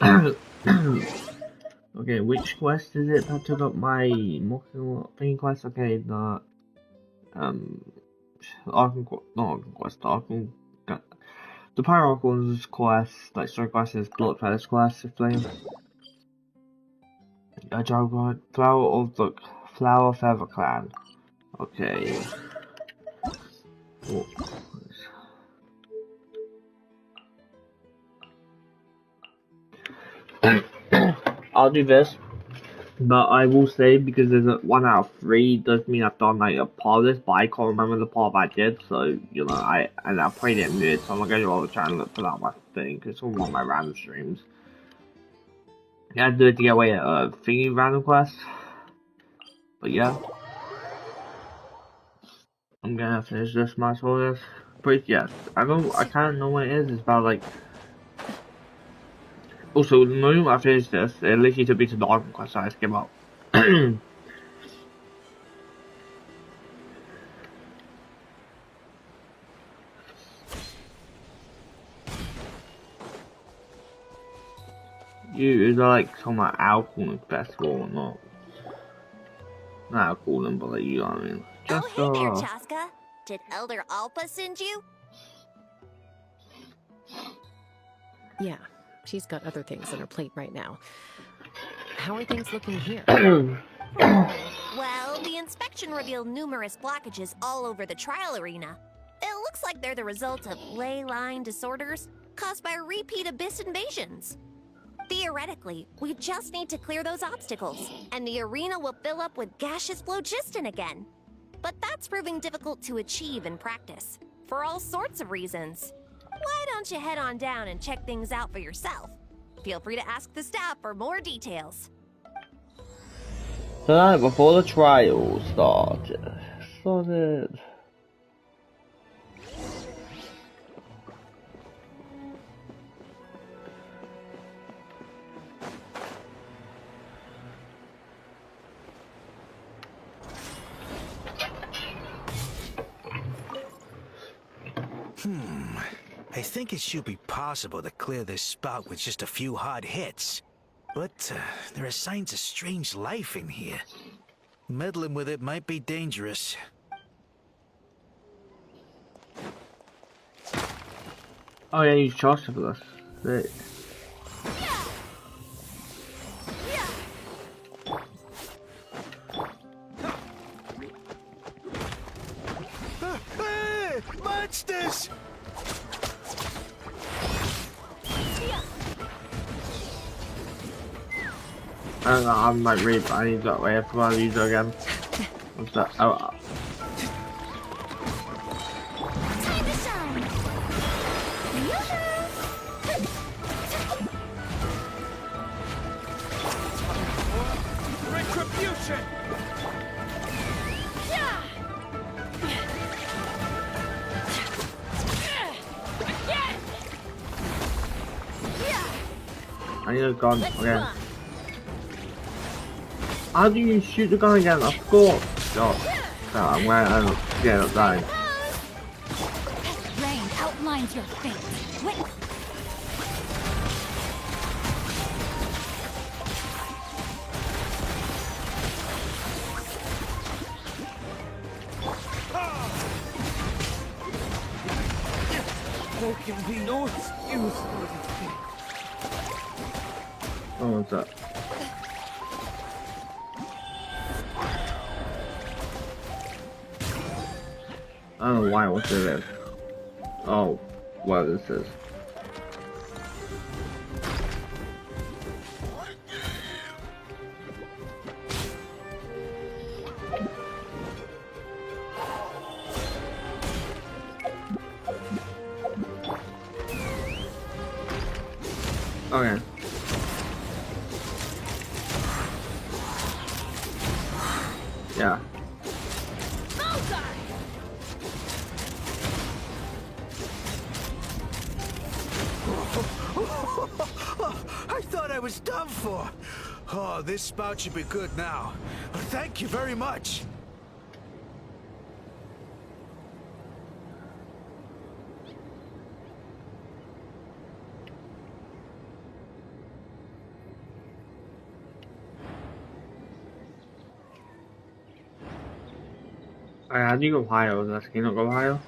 Okay, which quest is it that took up my thing quest? Okay, the um Arkham quest, the Pyro's quest, like story quest is Blood Feathers quest, explain. A job Flower of the Flower Feather Clan. Okay. Oh. I'll do this, but I will say because there's a 1 out of 3 does mean I've done like a part of this, but I can't remember the part I did, so you know I played it mid, so I'm not gonna try and look for that my thing because it's on one of my random streams. I had to do it to get away at thingy random quest, but yeah, I'm gonna finish this match for this. But yes, I kind of know what it is. It's about like. Also, the moment I finished this, it literally took me to the Arkham quest, so I just gave up. Is that like some like alcohol festival or not? Not alcohol, but like you know what I mean. Just Oh, hey there, Chasca. Did Elder Alpa send you? Yeah, she's got other things on her plate right now. How are things looking here? Well, the inspection revealed numerous blockages all over the trial arena. It looks like they're the result of ley line disorders caused by repeat abyss invasions. Theoretically, we just need to clear those obstacles, and the arena will fill up with gaseous phlogiston again. But that's proving difficult to achieve in practice, for all sorts of reasons. Why don't you head on down and check things out for yourself? Feel free to ask the staff for more details. Tonight before the trial started. I think it should be possible to clear this spout with just a few hard hits. But there are signs of strange life in here. Meddling with it might be dangerous. Oh yeah, you charged for this. Hey! Monsters! I'm like really I need that way. I forgot to use it again. What's that? Oh. Time to shine! Retribution! I need a gun again. How do you shoot the gun again? I forgot. God. No, I'm gonna get up dying. Rain outlines your fate. Wait. There can be no excuse for this. Oh, what's that? I don't know why I was there. Oh, what this is. Okay. Yeah. I thought I was done for. Oh, this spout should be good now. Thank you very much. How do you go higher? Can you not go higher?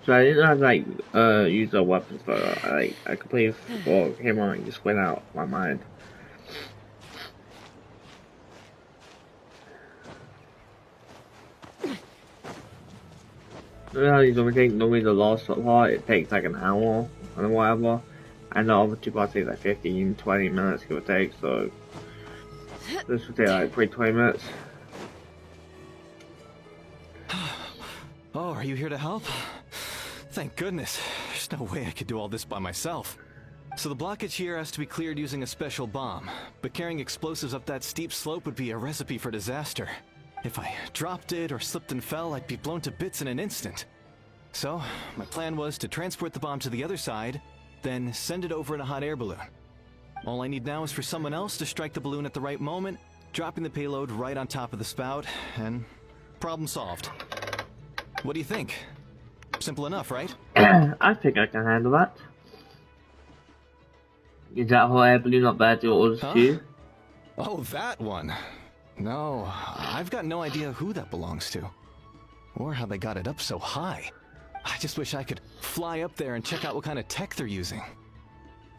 So I didn't have like use a weapon, so I completely forgot came on and just went out of my mind. You know, you don't think normally the last part it takes like an hour and whatever, and the other two parts take like 15-20 minutes give or take. So this would take like probably 20 minutes. Oh, are you here to help? Thank goodness. There's no way I could do all this by myself. So the blockage here has to be cleared using a special bomb, but carrying explosives up that steep slope would be a recipe for disaster. If I dropped it or slipped and fell, I'd be blown to bits in an instant. So, my plan was to transport the bomb to the other side, then send it over in a hot air balloon. All I need now is for someone else to strike the balloon at the right moment, dropping the payload right on top of the spout, and problem solved. What do you think? Simple enough, right? I think I can handle that. Is that whole air balloon not bad to orders too? Oh, that one. No, I've got no idea who that belongs to. Or how they got it up so high. I just wish I could fly up there and check out what kind of tech they're using.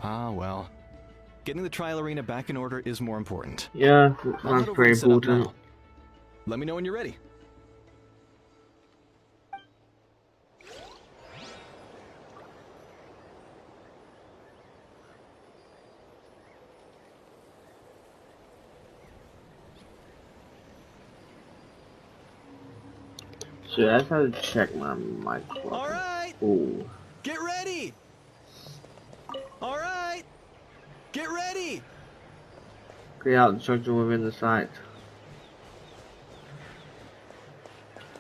Ah, well. Getting the trial arena back in order is more important. Yeah, I'll that's head over very and set up important. now. Let me know when you're ready. So I just have to check my microphone. Alright! Ooh. Get ready! Alright! Get ready! Clear out the structure within the site.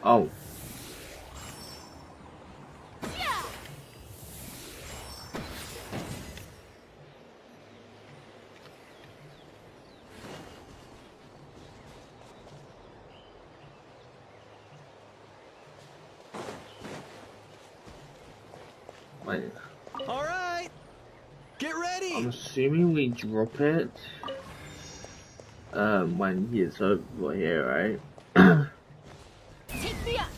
Oh. Wait. Alright! Get ready! I'm assuming we drop it when he's over here, right? Take me up.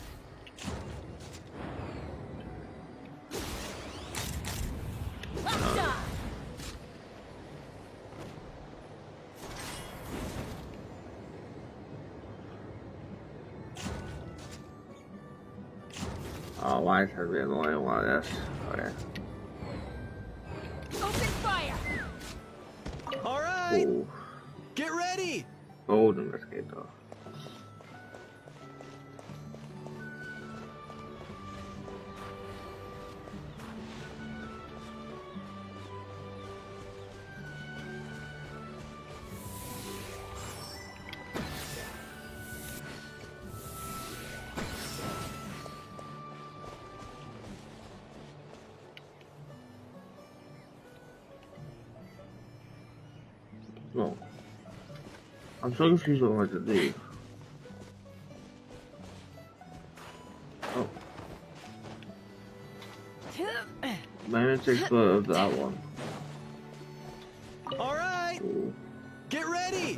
Oh, why is that being annoying like this? Okay. Open fire. Alright! Ooh. Get ready! Gold investigator. No. I'm so confused on what to do. Oh. Maybe it takes photo of that one. Alright! Ooh. Get ready!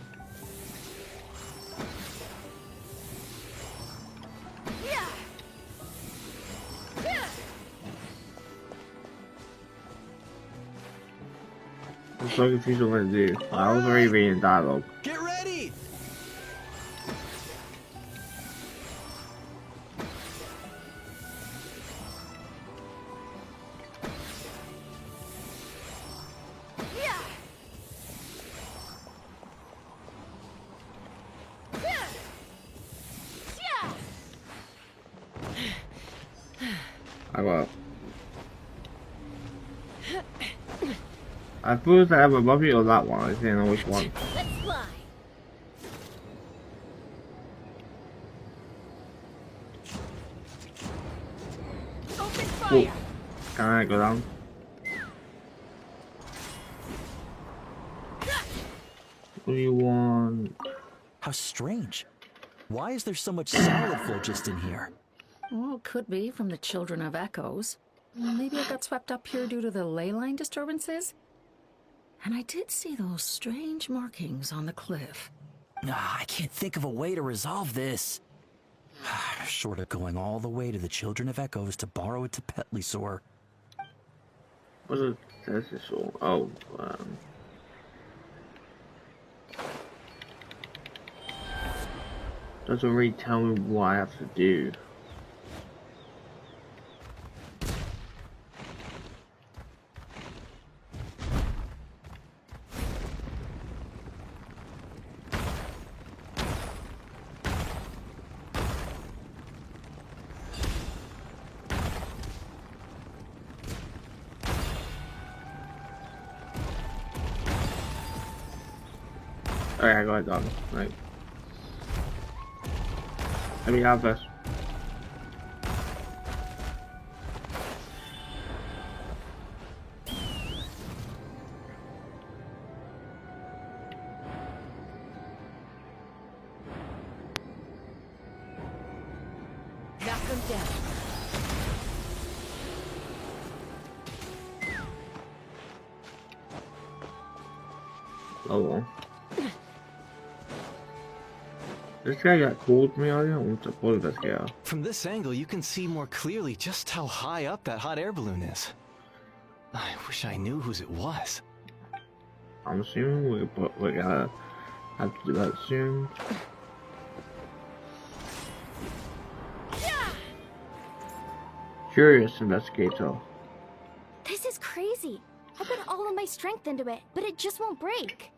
I'm so confused on what to do. I was already reading dialogue. Get ready! I got. I suppose I have a Buffy or that one. I just didn't know which one. Let's fly. Open Whoa. fire. Can I go down? What do you want? How strange. Why is there so much solid flow just in here? Well, could be from the Children of Echoes. Maybe I got swept up here due to the ley line disturbances? And I did see those strange markings on the cliff. I can't think of a way to resolve this. Short of going all the way to the Children of Echoes to borrow it to Petlisaur. What's it? This is all. Oh, doesn't really tell me what I have to do. Okay, I got it done. Right. Let me have this. Knock them down. Oh well. This guy got called me earlier. I want to pull this guy out. From this angle, you can see more clearly just how high up that hot air balloon is. I wish I knew whose it was. I'm assuming we're gonna have to do that soon. Curious investigator. This is crazy. I put all of my strength into it, but it just won't break.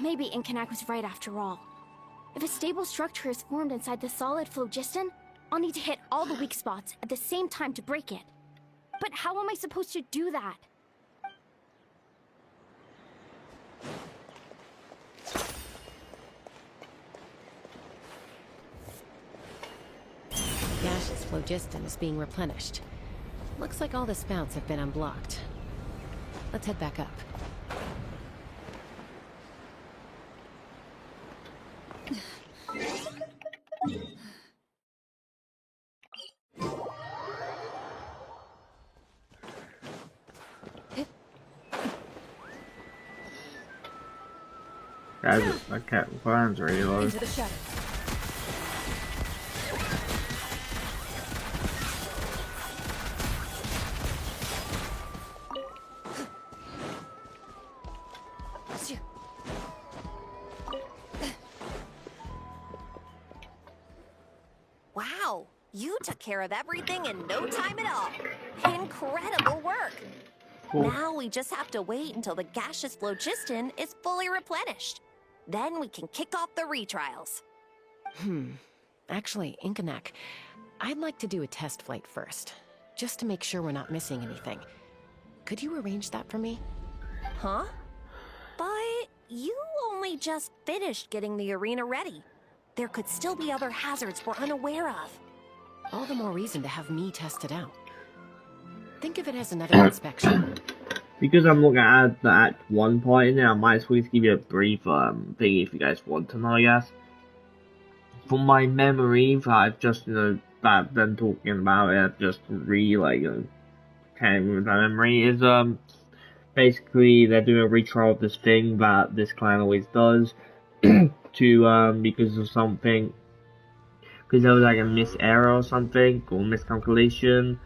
Maybe Inkanak was right after all. If a stable structure is formed inside the solid phlogiston, I'll need to hit all the weak spots at the same time to break it. But how am I supposed to do that? Gaseous phlogiston is being replenished. Looks like all the spouts have been unblocked. Let's head back up. Guys, my cat finds really low. Into the shadows. Wow, you took care of everything in no time at all. Incredible work. Cool. Now we just have to wait until the gaseous phlogiston is fully replenished. Then we can kick off the retrials. Actually, Inkanak, I'd like to do a test flight first, just to make sure we're not missing anything. Could you arrange that for me? Huh? But you only just finished getting the arena ready. There could still be other hazards we're unaware of. All the more reason to have me test it out. Think of it as another inspection. Because I'm looking at the Act 1 part in there, I might as well just give you a brief thing if you guys want to know, I guess. From my memory, that I've just, that I've been talking about it, I've just really, came with my memory, is, basically, they're doing a retrial of this thing that this clan always does, because of something, because there was, like, a error or something, or miscalculation,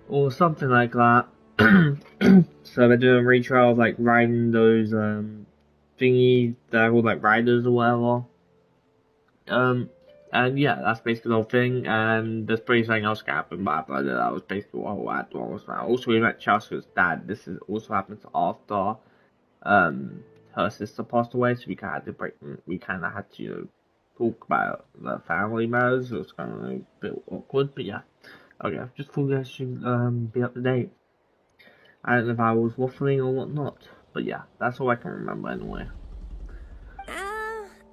or something like that. So they're doing a retrial of like riding those thingies that are called like riders or whatever. And yeah, that's basically the whole thing. And there's probably something else gonna happen, but that was basically what whole Act 1 was about. Also, we met Chasca's dad. This is also happens after her sister passed away, so we kind of had to break. We kind of had to talk about the family matters. It was kind of a bit awkward, but yeah. Okay, just thought you guys should be up to date. I don't know if I was waffling or whatnot, but yeah, that's all I can remember anyway.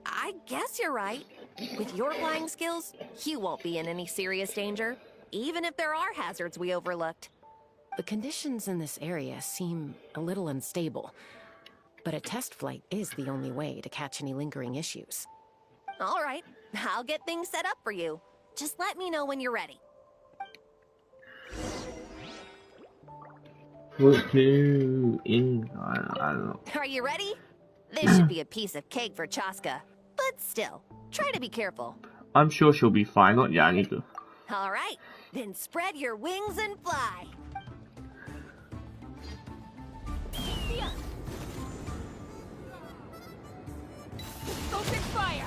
I guess you're right. With your flying skills, you won't be in any serious danger, even if there are hazards we overlooked. The conditions in this area seem a little unstable, but a test flight is the only way to catch any lingering issues. All right, I'll get things set up for you. Just let me know when you're ready. Put two in. I don't know. Are you ready? This should be a piece of cake for Chasca. But still, try to be careful. I'm sure she'll be fine. Not yet. I need to. All right, then spread your wings and fly. Open fire!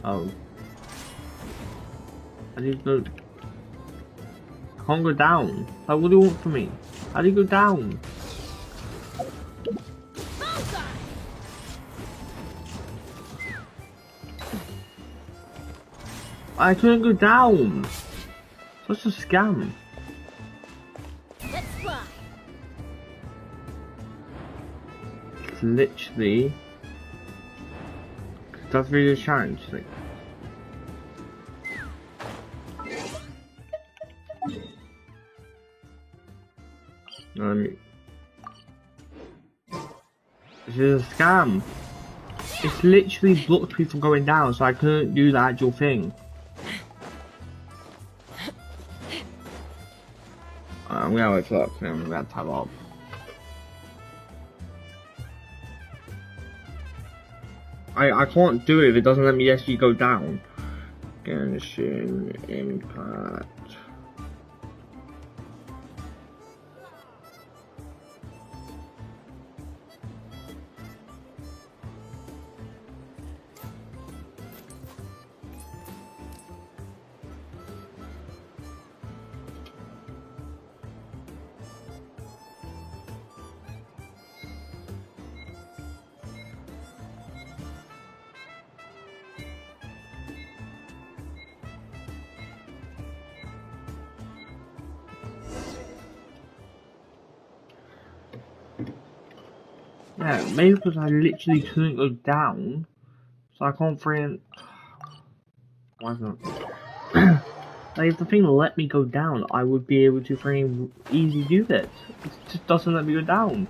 Oh. I need to. I can't go down. Like, what do you want from me? How do you go down? I couldn't go down. Such a scam. Let's fly! It's literally. That's really a challenge. Like. This is a scam. It's literally blocked me from going down, so I couldn't do the actual thing. I'm gonna wait for that thing. I'm gonna tab up. I can't do it if it doesn't let me actually go down. Genshin Impact. Yeah, maybe because I literally couldn't go down, so I can't free. Why isn't it? Like, if the thing let me go down, I would be able to frame easily do this. It just doesn't let me go down.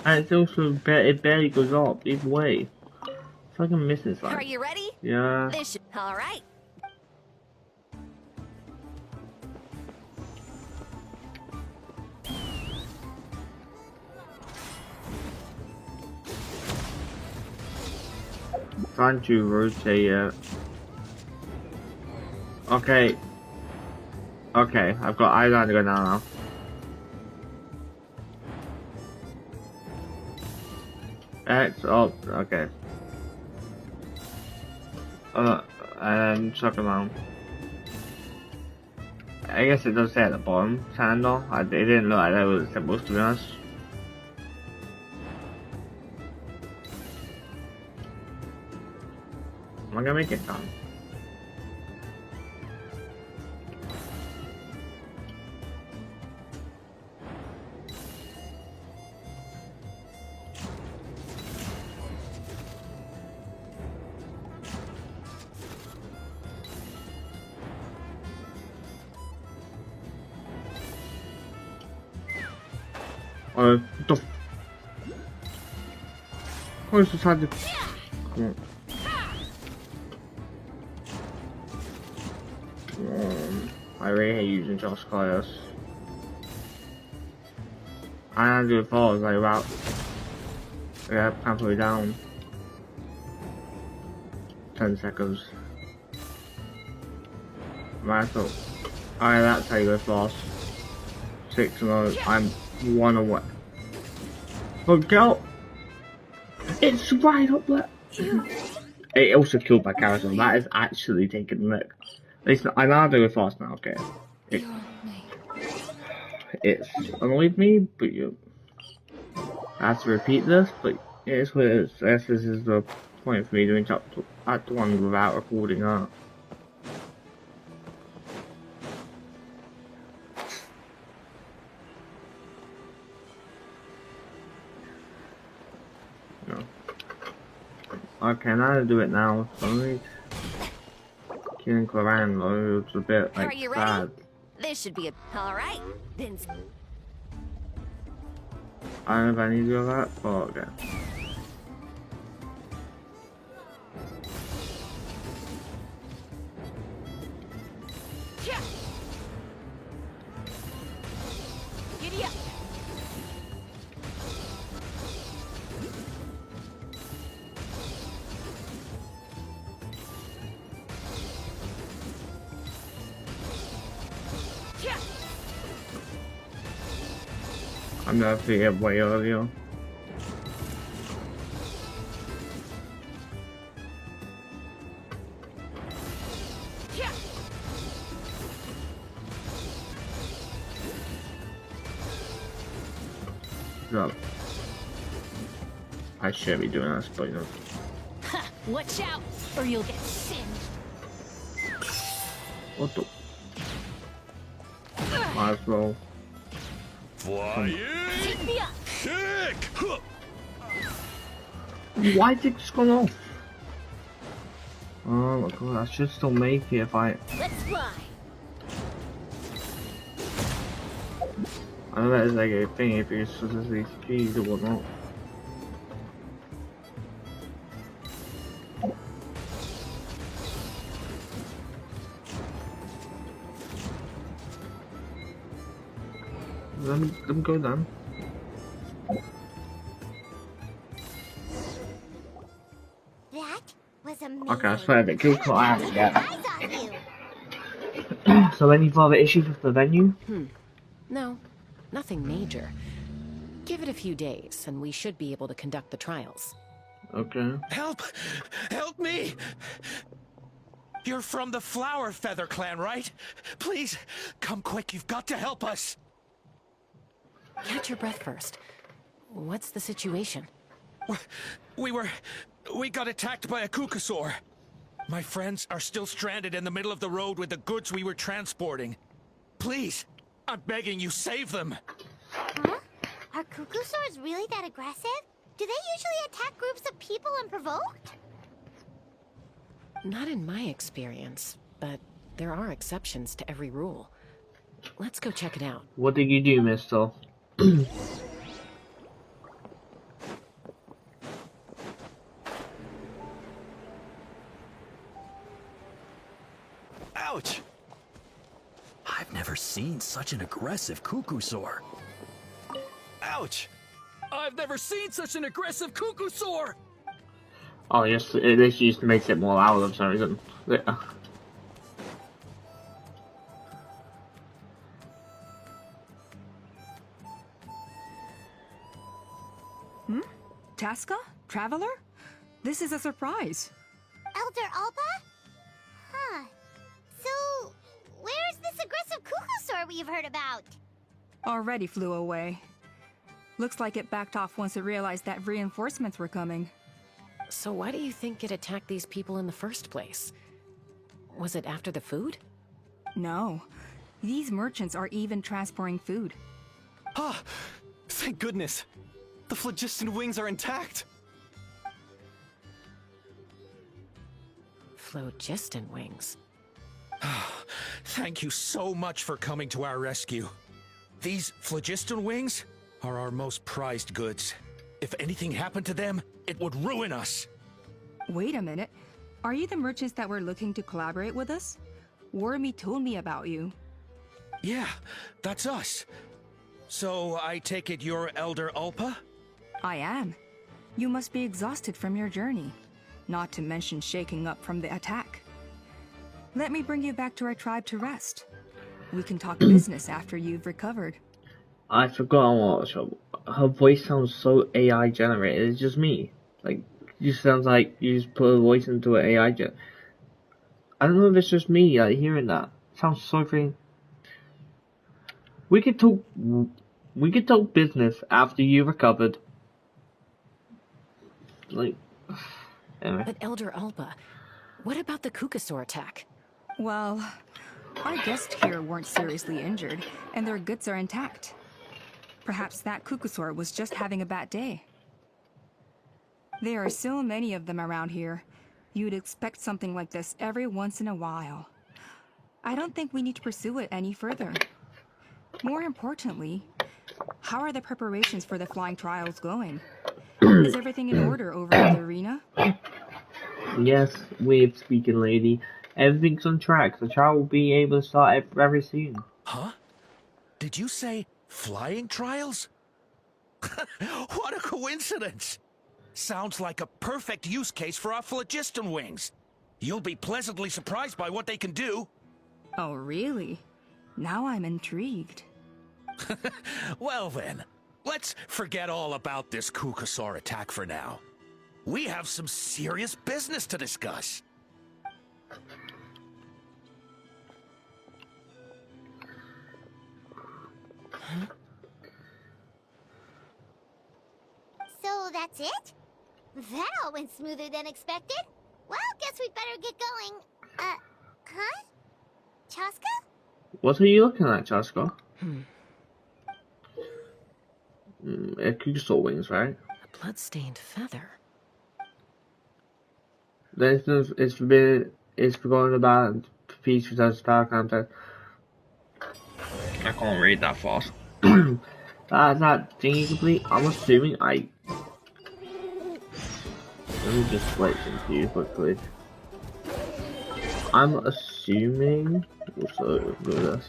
And it's also it barely goes up either way. It's like I'm missing something. Are you ready? Yeah. This should... All right. Trying to rotate it. Okay. Okay, I've got eyes on to go down now. X up, okay. And circle down. I guess it does say at the bottom, Sandal. It didn't look like that was supposed to be honest. Am I gonna make it down? What the f- I was just had to. Come on. I really hate using Josh Class. I had to do it fall, like about. Yeah, halfway down. 10 seconds. Right, so. Alright, that's how you go fast. 6 and I'm 1 away. But go! It's right up there! It also killed my character. That is actually taking the lick. At least I know how to go fast now, okay. It's annoyed me, but you have to repeat this, but it is what it is. I guess this is the point for me doing Act 1 without recording that. No. Okay, now to do it now. Sorry. Killing Claran though, it's a bit like Are you sad. ready? This should be a... All right. Then... I don't know if I need to do that. Oh, okay. Giddy up. I'm gonna have to get way earlier. No. I should be doing this, but you know. Watch out, or you'll get singed. What the? Might as well. Fly Take me up. kick! Why did it just go off? Oh my god, I should still make it if I. Let's fly. I know that is like a thing if you're supposed to these keys or whatnot. Let me go then. That was amazing. Okay, I swear that good call I have to get. Eyes on you. So any further issues with the venue? No, nothing major. Give it a few days, and we should be able to conduct the trials. Okay. Help! Help me! You're from the Flower Feather clan, right? Please, come quick, you've got to help us! Catch your breath first. What's the situation? We got attacked by a Kukasaur. My friends are still stranded in the middle of the road with the goods we were transporting. Please, I'm begging you, save them! Huh? Are Kukusaurs really that aggressive? Do they usually attack groups of people unprovoked? Not in my experience, but there are exceptions to every rule. Let's go check it out. What did you do, mister? Ouch! I've never seen such an aggressive Kukusaur. Ouch! I've never seen such an aggressive Kukusaur! Oh yes, this used to make it more loud for some reason. Yeah. Chasca? Traveler? This is a surprise. Elder Alba? Huh. So, where's this aggressive Kukusaur we've heard about? Already flew away. Looks like it backed off once it realized that reinforcements were coming. So why do you think it attacked these people in the first place? Was it after the food? No. These merchants are even transporting food. Ah, thank goodness. The phlogiston wings are intact. Phlogiston wings. Thank you so much for coming to our rescue. These phlogiston wings are our most prized goods. If anything happened to them, it would ruin us. Wait a minute. Are you the merchants that were looking to collaborate with us? Wormy told me about you. Yeah, that's us. So I take it you're Elder Alpa? I am. You must be exhausted from your journey, not to mention shaking up from the attack. Let me bring you back to our tribe to rest. We can talk business after you've recovered. I forgot what her voice sounds so AI generated. It's just me. Like, it just sounds like you just put a voice into an AI I don't know if it's just me hearing that. It sounds so freaking. We could talk business after you recovered. Like, anyway. But Elder Alba, what about the Kukasaur attack? Well, our guests here weren't seriously injured, and their goods are intact. Perhaps that Kukusaur was just having a bad day. There are so many of them around here. You'd expect something like this every once in a while. I don't think we need to pursue it any further. More importantly, How are the preparations for the flying trials going? Is everything in order over at the arena? Yes, weird speaking lady. Everything's on track. The trial will be able to start very soon. Huh? Did you say flying trials? What a coincidence! Sounds like a perfect use case for our phlogiston wings. You'll be pleasantly surprised by what they can do. Oh, really? Now I'm intrigued. Well then, let's forget all about this Kukasaur attack for now. We have some serious business to discuss. So that's it? That all went smoother than expected. Well, guess we'd better get going. Huh? Chasca? What are you looking at, Chasca? Hmm. Kukusor wings, right? A blood-stained feather. It's forgotten about peace without power contact. I can't read that fast. That thingy complete. I'm assuming I. Let me just switch into you quickly. I'm assuming. Also, do this.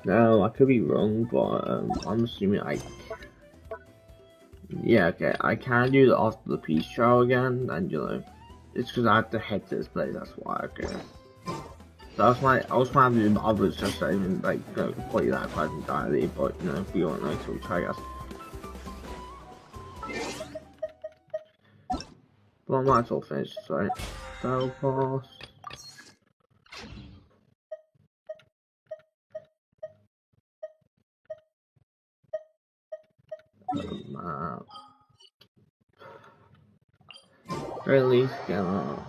No, I could be wrong, but I'm assuming I. Yeah, okay, I can do that after the peace trial again, and you know, it's because I have to head to this place. That's why. Okay. So that's why I was planning to do the others, just to even like go complete that quite entirely. But you know, if we don't know, so we'll try, I guess. But I might as well finish this, right? Battle pass. Map. Release go.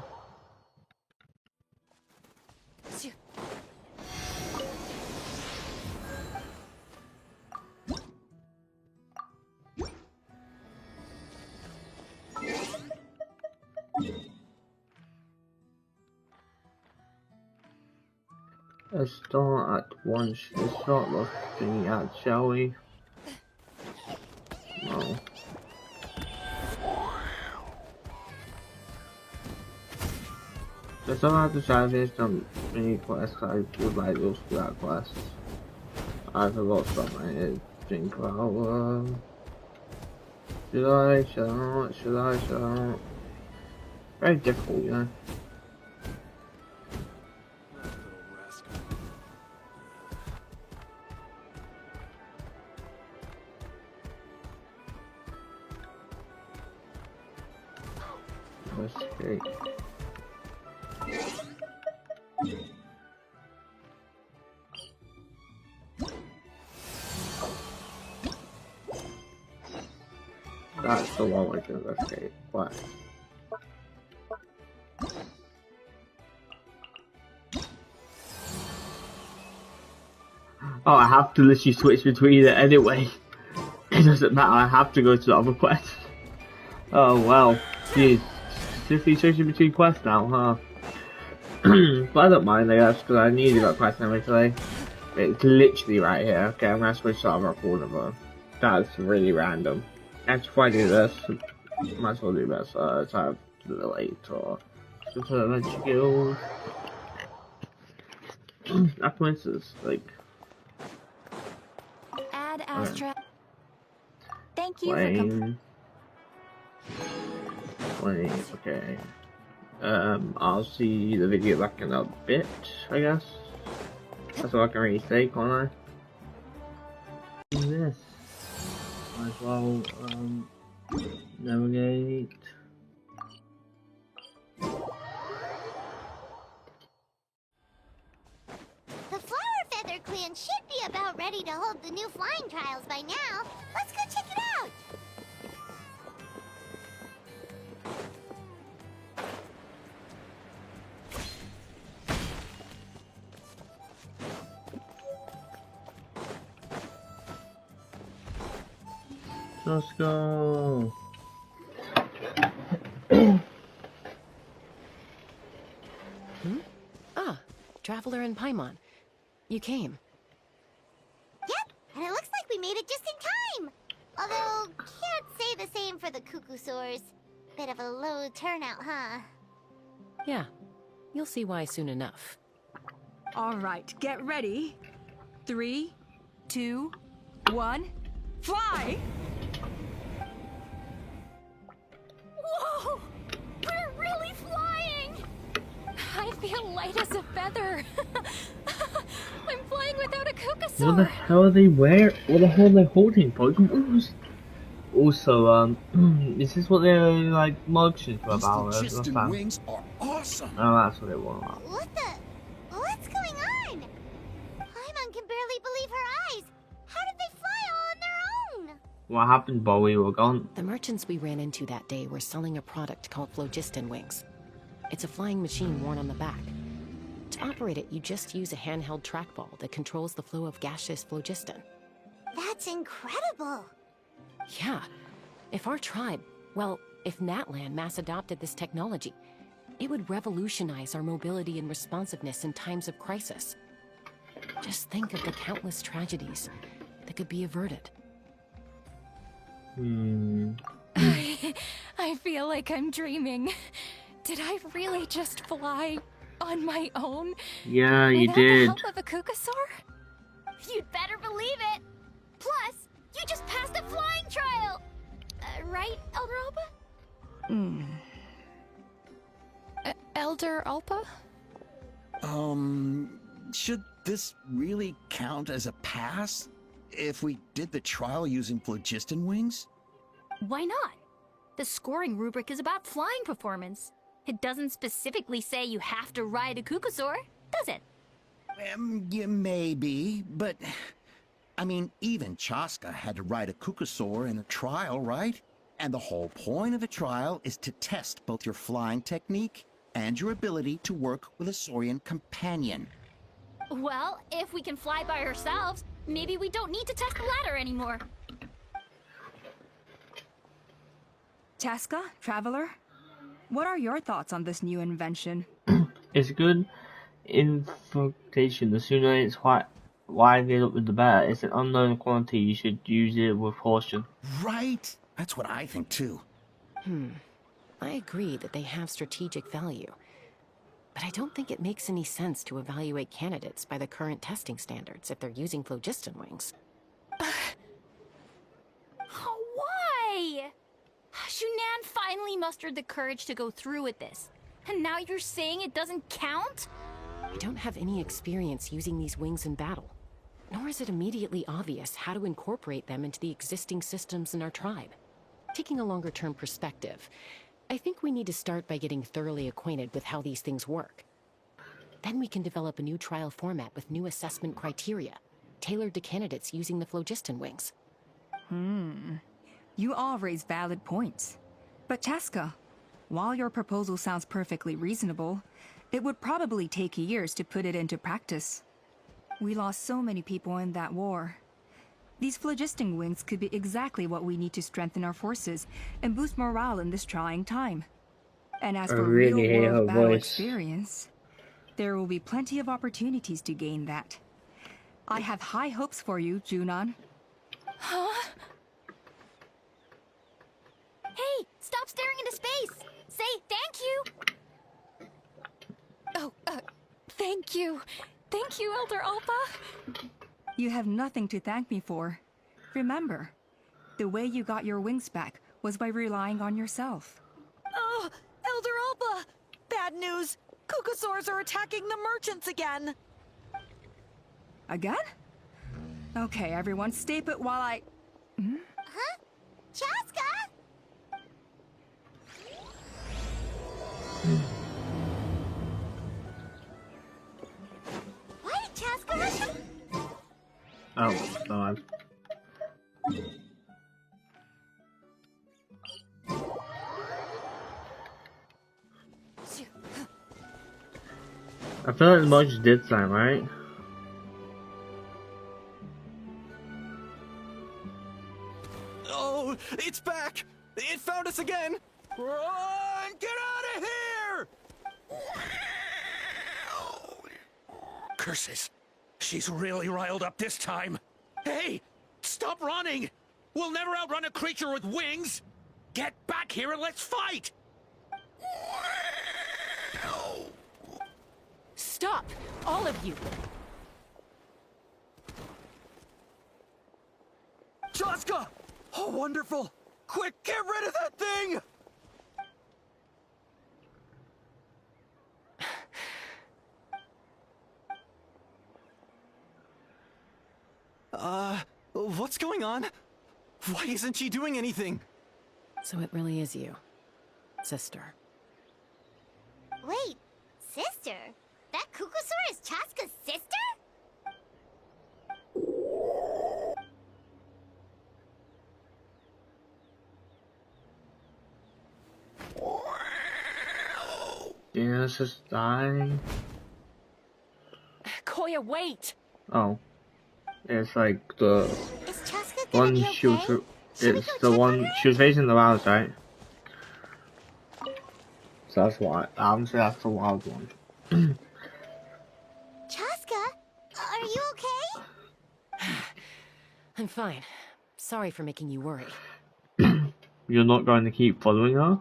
Let's start at once. Let's start looking at, shall we? No. So somehow to try to finish some mini quests. I would like those that quests. I forgot something I need to think about. Should I? Should I not? Should I? Should I not? Very difficult, you know. Investigate. That's the one way to investigate. What? Oh, I have to literally switch between it anyway. It doesn't matter, I have to go to the other quest. Oh well, geez. Specifically switching between quests now, huh? But I don't mind, I guess, because I needed that quest anyway today. It's literally right here. Okay, I'm gonna switch to the other corner, but that's really random. Actually, before I do this, might as well do this. So I have to do it later. So to Adventure Guild. That coincidence, like. Add Astra. Thank you Plane. Plane, okay. I'll see the video back in a bit, I guess. That's all I can really say, can't I? Do this. Might as well, navigate. The Flower Feather Clan should be about ready to hold the new flying trials by now. Let's go check it out. Let's go. Traveler and Paimon. You came. Yep, and it looks like we made it just in time. Although, can't say the same for the Cuckoosaurs. Bit of a low turnout, huh? Yeah, you'll see why soon enough. All right, get ready. 3, 2, 1, fly! Whoa! We're really flying! I feel light as a feather. I'm flying without a Cuckoosaur. What the hell are they wearing? What the hell are they holding, Pokeballs? Also, is this what they're like motions for These about? phlogiston wings are awesome. Oh, that's what they want. What's going on? Paimon can barely believe her eyes. How did they fly all on their own? What happened, Bowie? We're gone. The merchants we ran into that day were selling a product called phlogiston wings. It's a flying machine worn on the back. To operate it, you just use a handheld trackball that controls the flow of gaseous phlogiston. That's incredible. Yeah. If our tribe, well, if Natlan mass adopted this technology, it would revolutionize our mobility and responsiveness in times of crisis. Just think of the countless tragedies that could be averted. I feel like I'm dreaming. Did I really just fly on my own? Yeah, you without did. the help of a Cuckoosaur? You'd better believe it. Plus, you just passed a flying trial. Right, Elder Alpa? Elder Alpa? Should this really count as a pass? If we did the trial using phlogiston wings? Why not? The scoring rubric is about flying performance. It doesn't specifically say you have to ride a Cuckoosaur, does it? Yeah, maybe, but... I mean, even Chasca had to ride a Cuckoosaur in a trial, right? And the whole point of a trial is to test both your flying technique and your ability to work with a Saurian companion. Well, if we can fly by ourselves, maybe we don't need to test the ladder anymore. Chasca, Traveler, what are your thoughts on this new invention? It's good infiltration. The sooner it's widely up with the better. It's an unknown quantity. You should use it with caution. Right? That's what I think too. I agree that they have strategic value, but I don't think it makes any sense to evaluate candidates by the current testing standards if they're using phlogiston wings. Why? Shunan finally mustered the courage to go through with this. And now you're saying it doesn't count? I don't have any experience using these wings in battle, nor is it immediately obvious how to incorporate them into the existing systems in our tribe. Taking a longer-term perspective, I think we need to start by getting thoroughly acquainted with how these things work. Then we can develop a new trial format with new assessment criteria, tailored to candidates using the phlogiston wings. You all raise valid points. But Chasca, while your proposal sounds perfectly reasonable, it would probably take years to put it into practice. We lost so many people in that war. These phlogiston wings could be exactly what we need to strengthen our forces and boost morale in this trying time. And as for really hate real-world her battle voice. experience, there will be plenty of opportunities to gain that. I have high hopes for you, Junon. Huh? Hey, stop staring into space! Say thank you! Oh, thank you. Thank you, Elder Alpa. You have nothing to thank me for. Remember, the way you got your wings back was by relying on yourself. Oh, Elder Alpa! Bad news! Cuckoosaurs are attacking the merchants again! Again? Okay, everyone, stay put while I... Huh? Chasca? Why did Chasca rush him? Oh, God. I feel like the emoji did sign, right? Oh, it's back! It found us again! Run! Get out of here! Curses. She's really riled up this time. Hey! Stop running! We'll never outrun a creature with wings! Get back here and let's fight! Stop! All of you! Chasca! Oh, wonderful! Quick, get rid of that thing! What's going on? Why isn't she doing anything? So it really is you, sister. Wait, sister? That Kukusaur is Chasca's sister? Yeah, it's just dying. Koya, wait! Oh. It's like the Is Chasca gonna one be she was. okay? Should we It's go the check one on her? she was facing the wilds, right? So that's why. Obviously, that's the wild one. Chasca, are you okay? I'm fine. Sorry for making you worry. You're not going to keep following her?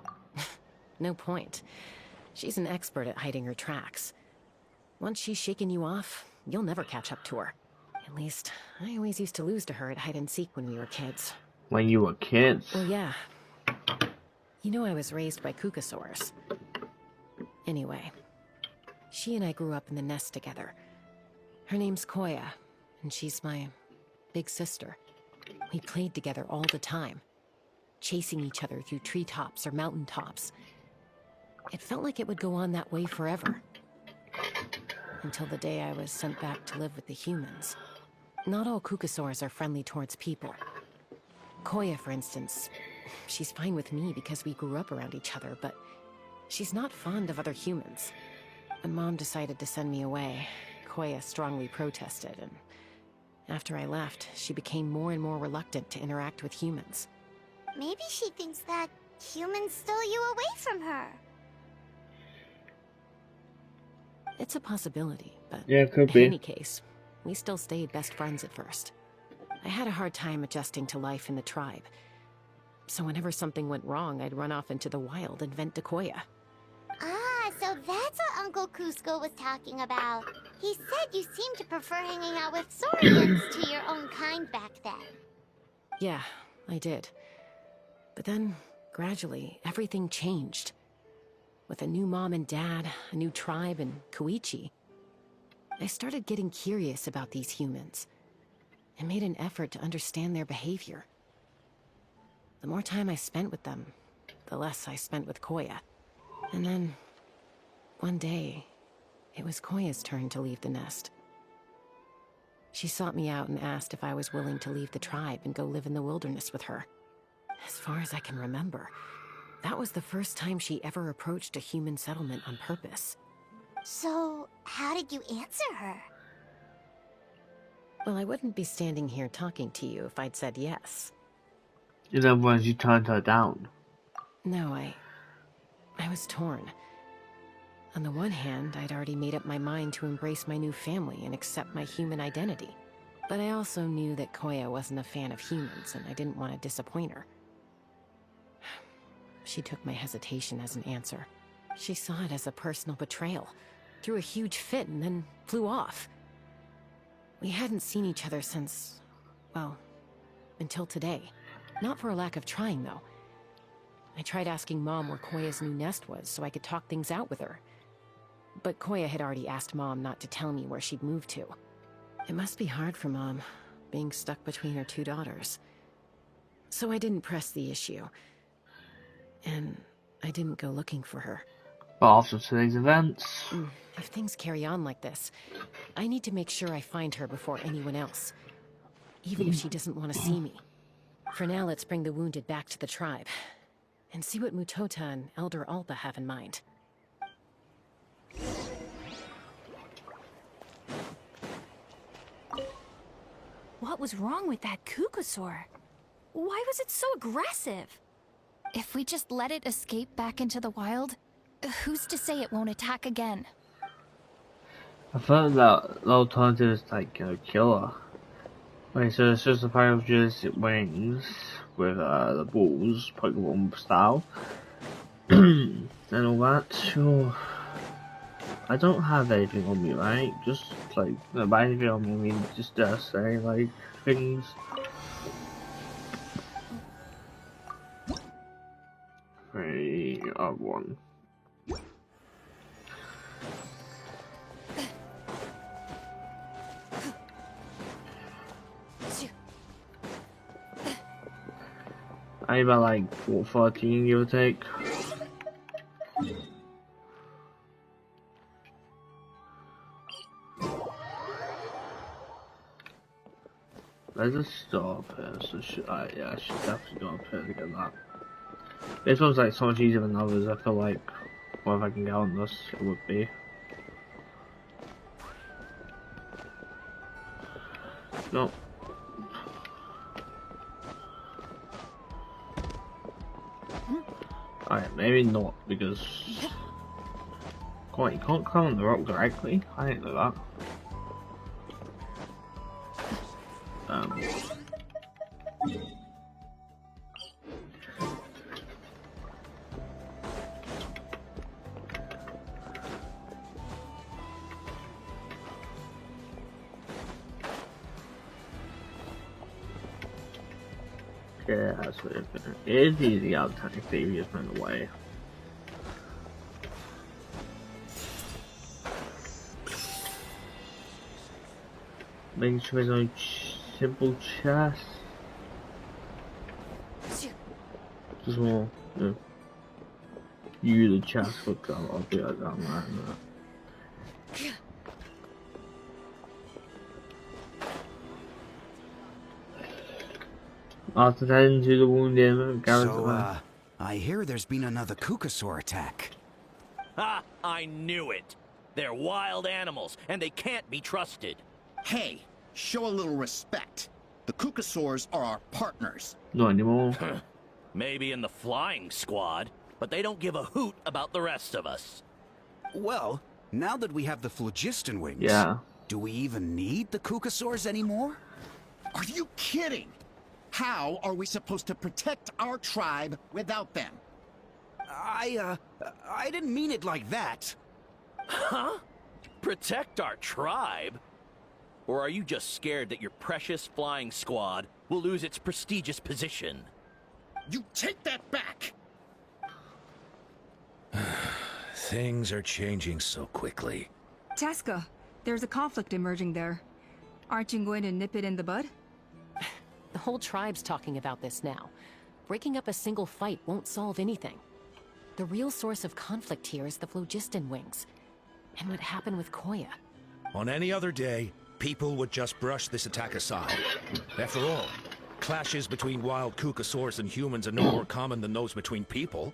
No point. She's an expert at hiding her tracks. Once she's shaken you off, you'll never catch up to her. At least, I always used to lose to her at hide-and-seek when we were kids. When you were kids? Well, yeah. You know I was raised by Kukusaurs. Anyway, she and I grew up in the nest together. Her name's Koya, and she's my big sister. We played together all the time, chasing each other through treetops or mountaintops. It felt like it would go on that way forever. Until the day I was sent back to live with the humans. Not all Kukusaurs are friendly towards people. Koya, for instance, she's fine with me because we grew up around each other, but she's not fond of other humans. When Mom decided to send me away, Koya strongly protested, and after I left, she became more and more reluctant to interact with humans. Maybe she thinks that humans stole you away from her. It's a possibility, but Yeah, it could in be. any case, we still stayed best friends at first. I had a hard time adjusting to life in the tribe. So whenever something went wrong, I'd run off into the wild and vent to Koya. Ah, so that's what Uncle Cusco was talking about. He said you seemed to prefer hanging out with saurians to your own kind back then. Yeah, I did. But then, gradually, everything changed. With a new mom and dad, a new tribe, and Koichi, I started getting curious about these humans, and made an effort to understand their behavior. The more time I spent with them, the less I spent with Koya. And then, one day, it was Koya's turn to leave the nest. She sought me out and asked if I was willing to leave the tribe and go live in the wilderness with her. As far as I can remember, that was the first time she ever approached a human settlement on purpose. So, how did you answer her? Well, I wouldn't be standing here talking to you if I'd said yes. In other words, you turned her down. No, I was torn. On the one hand, I'd already made up my mind to embrace my new family and accept my human identity. But I also knew that Koya wasn't a fan of humans, and I didn't want to disappoint her. She took my hesitation as an answer. She saw it as a personal betrayal, threw a huge fit, and then flew off. We hadn't seen each other since, well, until today. Not for a lack of trying, though. I tried asking Mom where Koya's new nest was so I could talk things out with her. But Koya had already asked Mom not to tell me where she'd moved to. It must be hard for Mom, being stuck between her two daughters. So I didn't press the issue. And I didn't go looking for her. But after today's events, If things carry on like this, I need to make sure I find her before anyone else. Even if she doesn't want to see me. For now, let's bring the wounded back to the tribe. And see what Mutota and Elder Alpa have in mind. What was wrong with that Kukusaur? Why was it so aggressive? If we just let it escape back into the wild, who's to say it won't attack again? I thought that the alternative is like killer. Wait, so it's just a pair of just wings with the balls, Pokemon style, and all that. Sure. I don't have anything on me, right? Just like by anything on me, I mean just say like things. Three, one. I about like 14 give or take. Let's just stop here. So yeah, I should definitely go up here to get that. This one's like so much easier than others. I feel like, well, if I can get on this, it would be. No. Alright, maybe not because. God, you can't climb on the rock directly. I didn't know that. Yeah, that's what it is easy out technically if you just run away. Making sure there's no simple chest. Just more, you the chest would go, I'll do that down right now. After tending to the wounded, So, I hear there's been another Kukasaur attack. Ha! I knew it! They're wild animals, and they can't be trusted. Hey, show a little respect. The Kukasaurs are our partners. Not anymore. Maybe in the flying squad, but they don't give a hoot about the rest of us. Well, now that we have the phlogiston wings, do we even need the Kukasaurs anymore? Are you kidding? How are we supposed to protect our tribe without them? I didn't mean it like that. Huh? Protect our tribe? Or are you just scared that your precious flying squad will lose its prestigious position? You take that back! Things are changing so quickly. Chasca, there's a conflict emerging there. Aren't you going to nip it in the bud? The whole tribe's talking about this now. Breaking up a single fight won't solve anything. The real source of conflict here is the phlogiston wings. And what happened with Koya. On any other day, people would just brush this attack aside. After all, clashes between wild Kukasaurs and humans are no more common than those between people.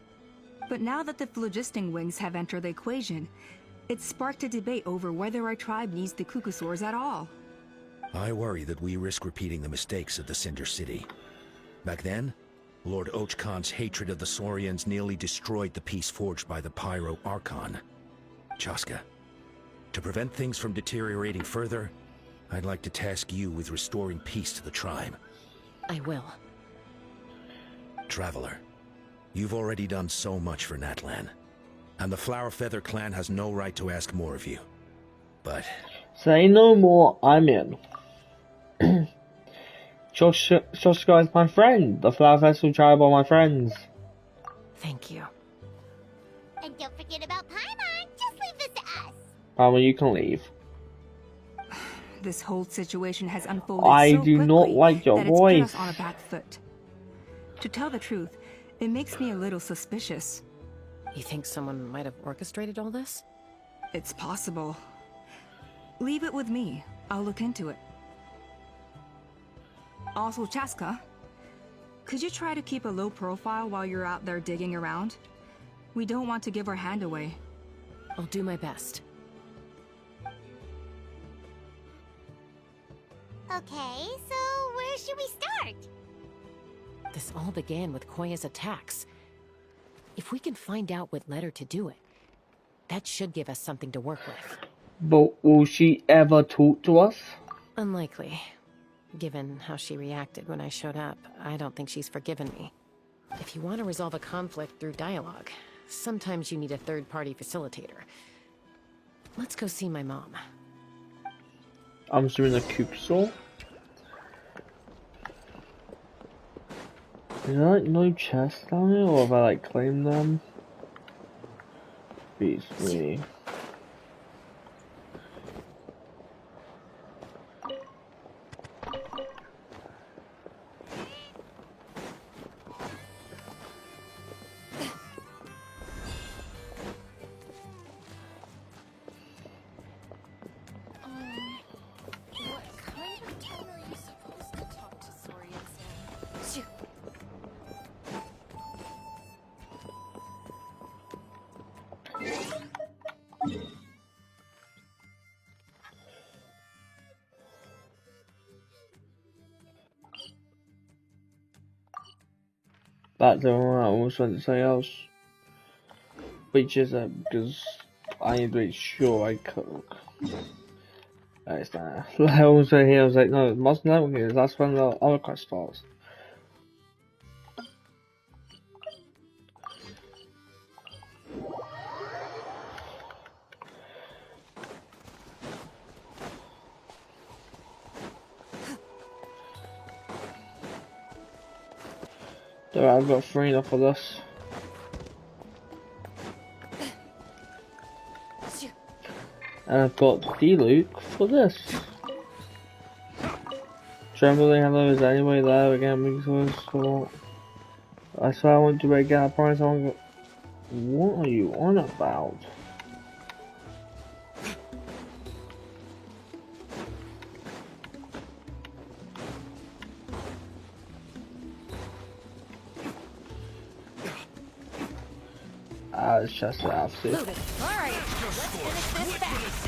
But now that the phlogiston wings have entered the equation, it's sparked a debate over whether our tribe needs the Kukasaurs at all. I worry that we risk repeating the mistakes of the Cinder City. Back then, Lord Ochkon's hatred of the Saurians nearly destroyed the peace forged by the Pyro Archon. Chasca, to prevent things from deteriorating further, I'd like to task you with restoring peace to the tribe. I will. Traveler, you've already done so much for Natlan, and the Flower Feather clan has no right to ask more of you. But... say no more, I'm in. Chasca is my friend. The Flower Festival tribe are my friends. Thank you. And don't forget about Paimon. Just leave this to us. Palmer, you can leave. This whole situation has unfolded I so do quickly not like your that voice. it's put us on a back foot. To tell the truth, it makes me a little suspicious. You think someone might have orchestrated all this? It's possible. Leave it with me. I'll look into it. Also, Chasca, could you try to keep a low profile while you're out there digging around? We don't want to give our hand away. I'll do my best. Okay, so where should we start? This all began with Koya's attacks. If we can find out what led her to do it, that should give us something to work with. But will she ever talk to us? Unlikely. Given how she reacted when I showed up, I don't think she's forgiven me. If you want to resolve a conflict through dialogue, sometimes you need a third-party facilitator. Let's go see my mom. I'm assuming the Cucusaur. Is there like no chests down here, or have I like claimed them? Beats me. What kind of tone are you supposed to talk to Saurians in? That's the one I almost went to say else. Which is it? Because I need to make sure I cook. That's not. I also here I was like, no, it must know because that's when the other quest starts. So I've got 3 enough for this. And I've got D-Luke for this. Trembling hello, is anybody there again? Because I swear I want to break out. I promise I want to. What are you on about? It's just an outfit. Alright, let's finish this fast.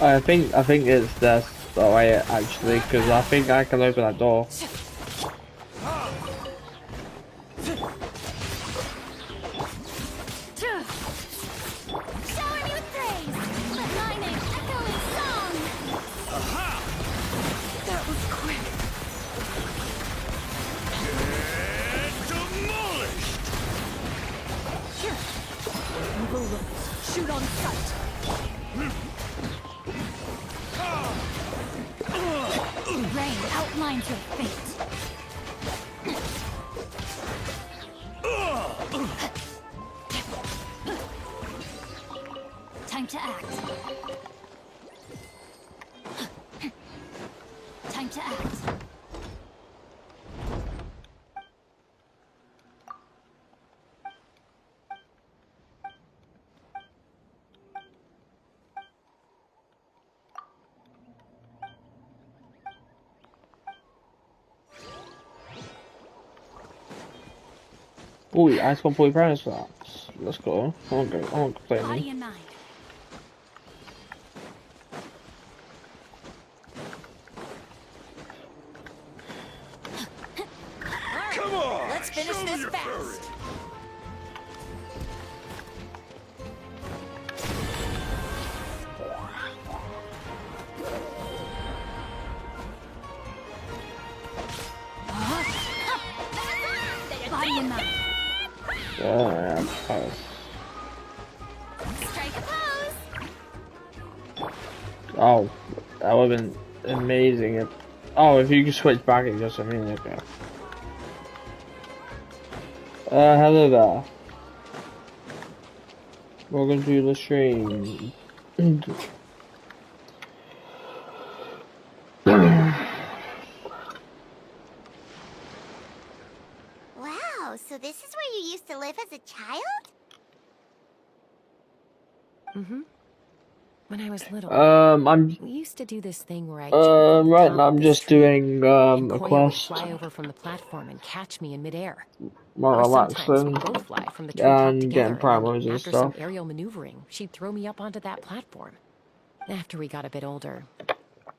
I think it's this the way actually, because I think I can open that door. Shower me with praise! Let my name echo in song! That was quick. Here. Evil looks. Shoot on sight. Rain outlines your fate. Time to act. Time to act. Oh, I just got 40 pounds for that. Let's go. I won't complain. Body and mind. Come on! Let's finish this fast. Body and mind. Oh, yeah, pass. Strike a pose. Oh, that would have been amazing if. Oh, if you could switch back, it just a minute ago. Hello there. Welcome to the stream. Wow, so this is where you used to live as a child? Mm-hmm. When I was little, we used to do this thing where I right now I'm just doing a Koya quest. would fly over from the platform and catch me in midair. More Or sometimes relaxing. we'd both fly from the treetop And together, getting primos and and after stuff. some aerial maneuvering, she'd throw me up onto that platform. After we got a bit older,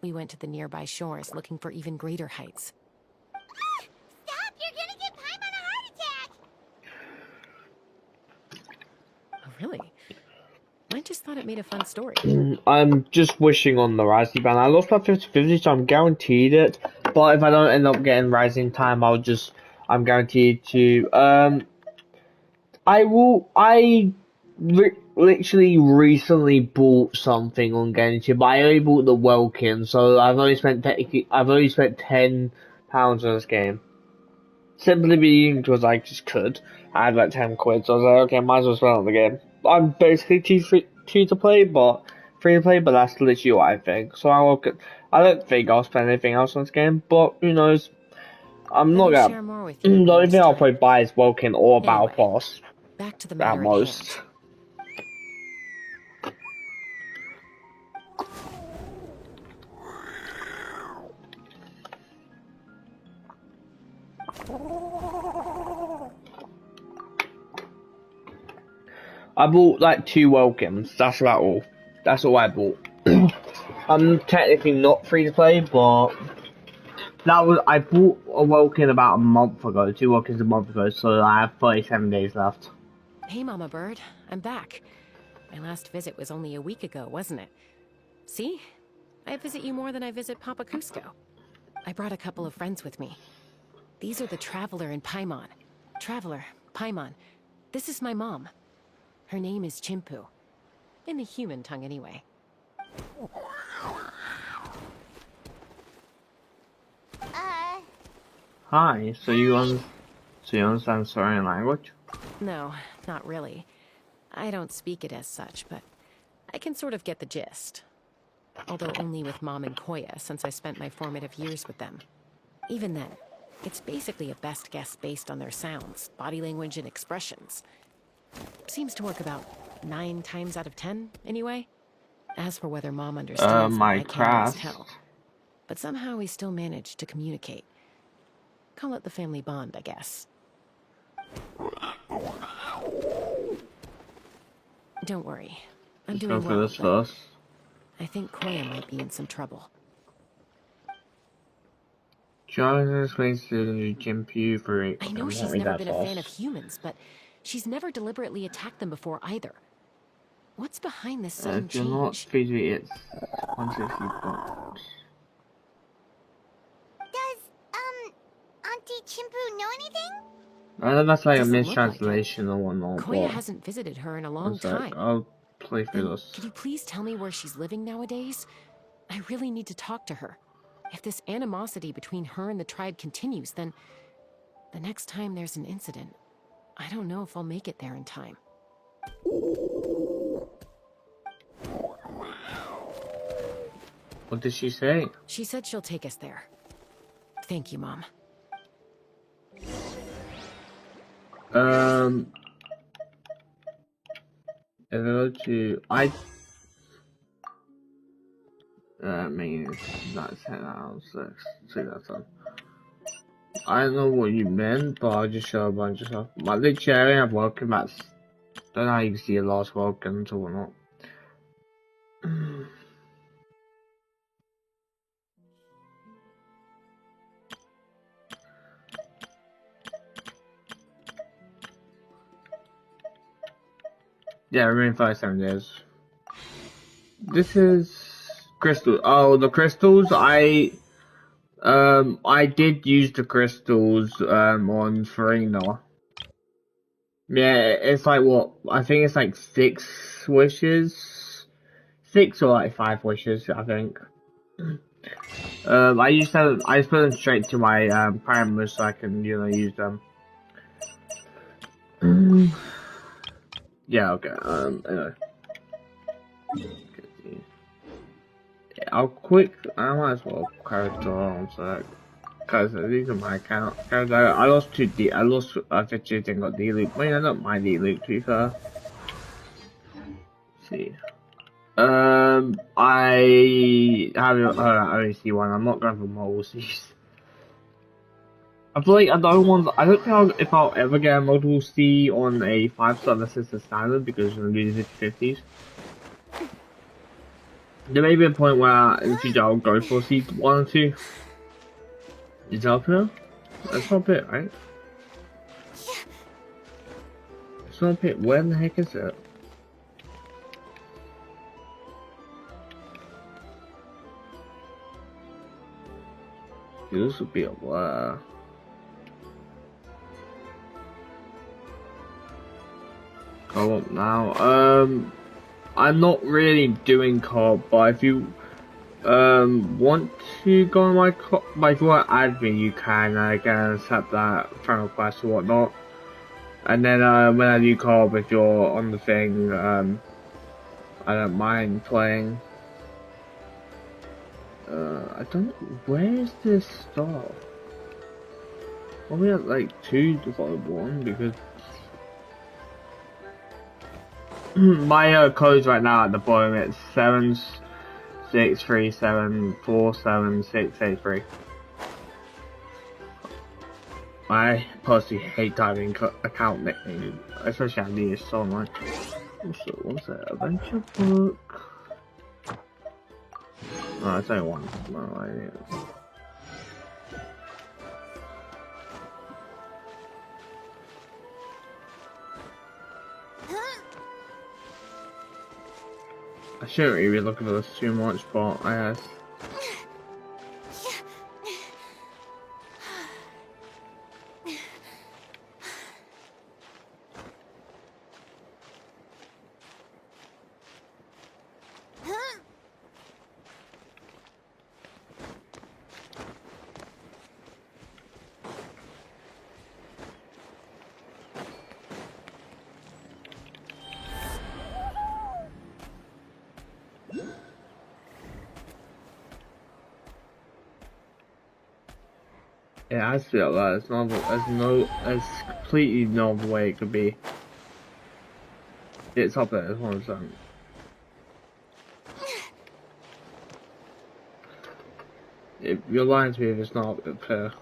we went to the nearby shores looking for even greater heights. Stop! You're gonna get Paimon a heart attack! Oh, really? My just thought it made a fun story. I'm just wishing on the Rising ban. I lost my 50-50, so I'm guaranteed it. But if I don't end up getting Rising time, I'm guaranteed to. Literally recently bought something on Genshin, but I only bought the Welkin, so I've only spent £10 on this game. Simply because I just could. I had like 10 quid, so I was like, okay, might as well spend on the game. I'm basically free to play, but that's literally what I think. So I don't think I'll spend anything else on this game, but who knows? I'm not Share gonna. more with The you only next thing I'll time. probably buy is Welkin or Battle Anyway, Pass. Back to the At matter at most. hand. I bought like 2 Welkins. That's about all. That's all I bought. I'm technically not free to play, but I bought a Welkin about a month ago. 2 Welkins a month ago, so I have 37 days left. Hey, Mama Bird. I'm back. My last visit was only a week ago, wasn't it? See? I visit you more than I visit Papa Cusco. I brought a couple of friends with me. These are the Traveler and Paimon. Traveler, Paimon. This is my mom. Her name is Chimpu. In the human tongue, anyway. Hi, so you understand Saurian language? No, not really. I don't speak it as such, but I can sort of get the gist. Although only with Mom and Koya, since I spent my formative years with them. Even then, it's basically a best guess based on their sounds, body language, and expressions. Seems to work about 9 times out of 10, anyway. As for whether Mom understands me, I can't always tell. But somehow we still manage to communicate. Call it the family bond, I guess. Don't worry. I'm doing well, this first. I think Koya might be in some trouble. Jonathan explains to the new Chimpu for it. I know she's never been a fan of humans, but she's never deliberately attacked them before either. What's behind this sudden if you're change? not Fiji, it's 160 bucks. Does, Auntie Chimpu know anything? I know that's like a Doesn't look mistranslation or whatnot. Koya hasn't visited her in a long time. I'll play through Then, this. could you please tell me where she's living nowadays? I really need to talk to her. If this animosity between her and the tribe continues, then the next time there's an incident, I don't know if I'll make it there in time. What did she say? She said she'll take us there. Thank you, Mom. If I go to I mean that's 10 out of 6. See that's on. I don't know what you meant, but I'll just show a bunch of stuff. But literally, I don't have welcome mats. Don't know how you can see a last welcome or whatnot. Yeah, remain 5-7 days. This is crystal. Oh, the crystals. I did use the crystals on Farina. Yeah, it's like what I think it's like 6 wishes, 6 or like 5 wishes. I think. I just put them straight to my parameters so I can use them. Yeah, okay. Anyway. I might as well character on so because these are my account. Cause I lost 2D. I lost 50 and got D-loop. I mean, I don't mind D-loop to be fair. Let's see. I have I only see one. I'm not going for multiple C's. I feel like I don't think if I'll ever get a multiple C on a 5-star unless it's a standard because I'm losing 50s. There may be a point where in the future I'll go for C1 or 2. Is that fair? That's not a bit, right? It's not a bit. Where the heck is it? This would be a blur. Go up now. I'm not really doing co-op, but if you want to go on my if you want to add me, you can. I can accept that friend request or whatnot. And then when I do co-op, if you're on the thing, I don't mind playing. I don't. Where is this stuff? Are we at like 2 to 1 because my codes right now at the bottom it's 7637476683. I personally hate typing account nickname, especially I need it so much. So what's that? Adventure book? No, it's only one. No, I need it. I shouldn't really be looking for this too much, but I guess. It has to be like that. It's not. There's completely no other way it could be. It's up there. It's 100%. You're lying to me if it's not fair.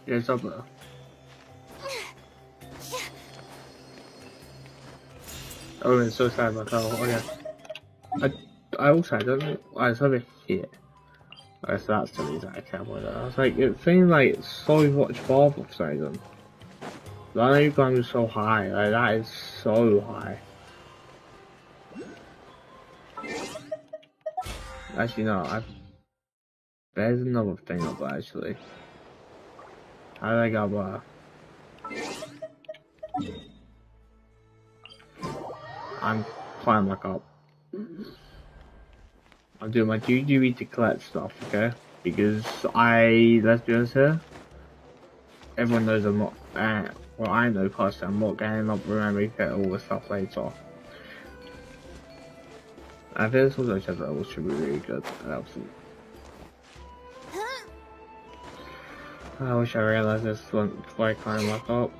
Yeah, it's up there. Oh, it's so sad about that. Oh yeah. I also don't know. It's over here. Okay, so that's the reason I can't play that. I was like, it seems like it's so much farther for some reason. I know you're going so high. Like that is so high. Actually, no. There's another thing up there, actually. How did I go up there? I'm climbing back up. I'm doing my duty to collect stuff, okay? Because let's be honest here, everyone knows I'm not, well I know personally I'm not getting up remembering to get all the stuff later. I think this was actually that should be really good. Absolutely. I wish I realized this before I climb back up.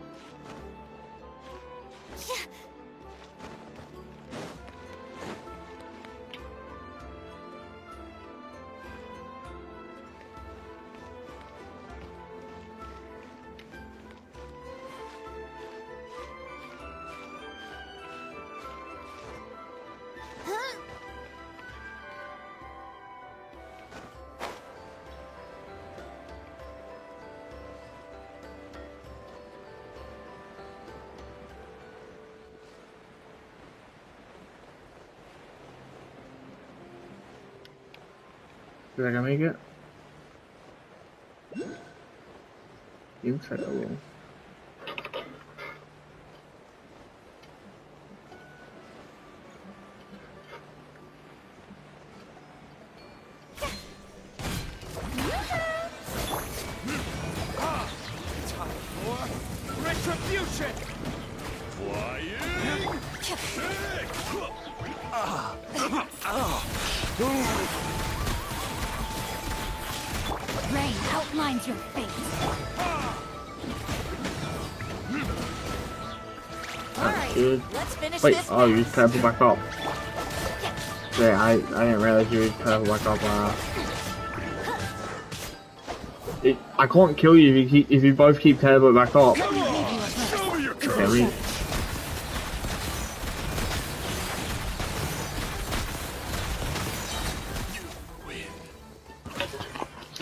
Did I make it? Looks like I will. Time for retribution! Flying! Rain outlines your fate. Dude. Let's finish Wait, this. oh, you just teleport back up. Yeah, I didn't realize you just teleport back up. I can't kill you if you both keep teleporting back up. Damn it.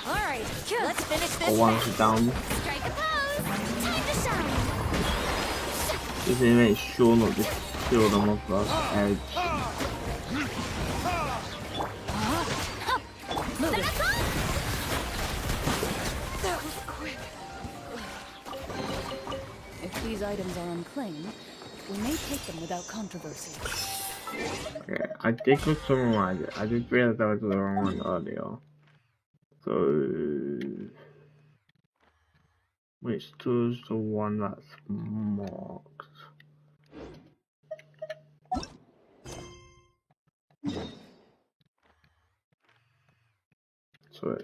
Alright, let's finish this. Once it's down, Strike a pose. Time to shine. just to make sure not to kill them off the edge. That was quick. If these items are unclaimed, we may take them without controversy. Okay, I did go somewhere. I did realize that was the wrong one earlier. So, which tool's the one that's marked? So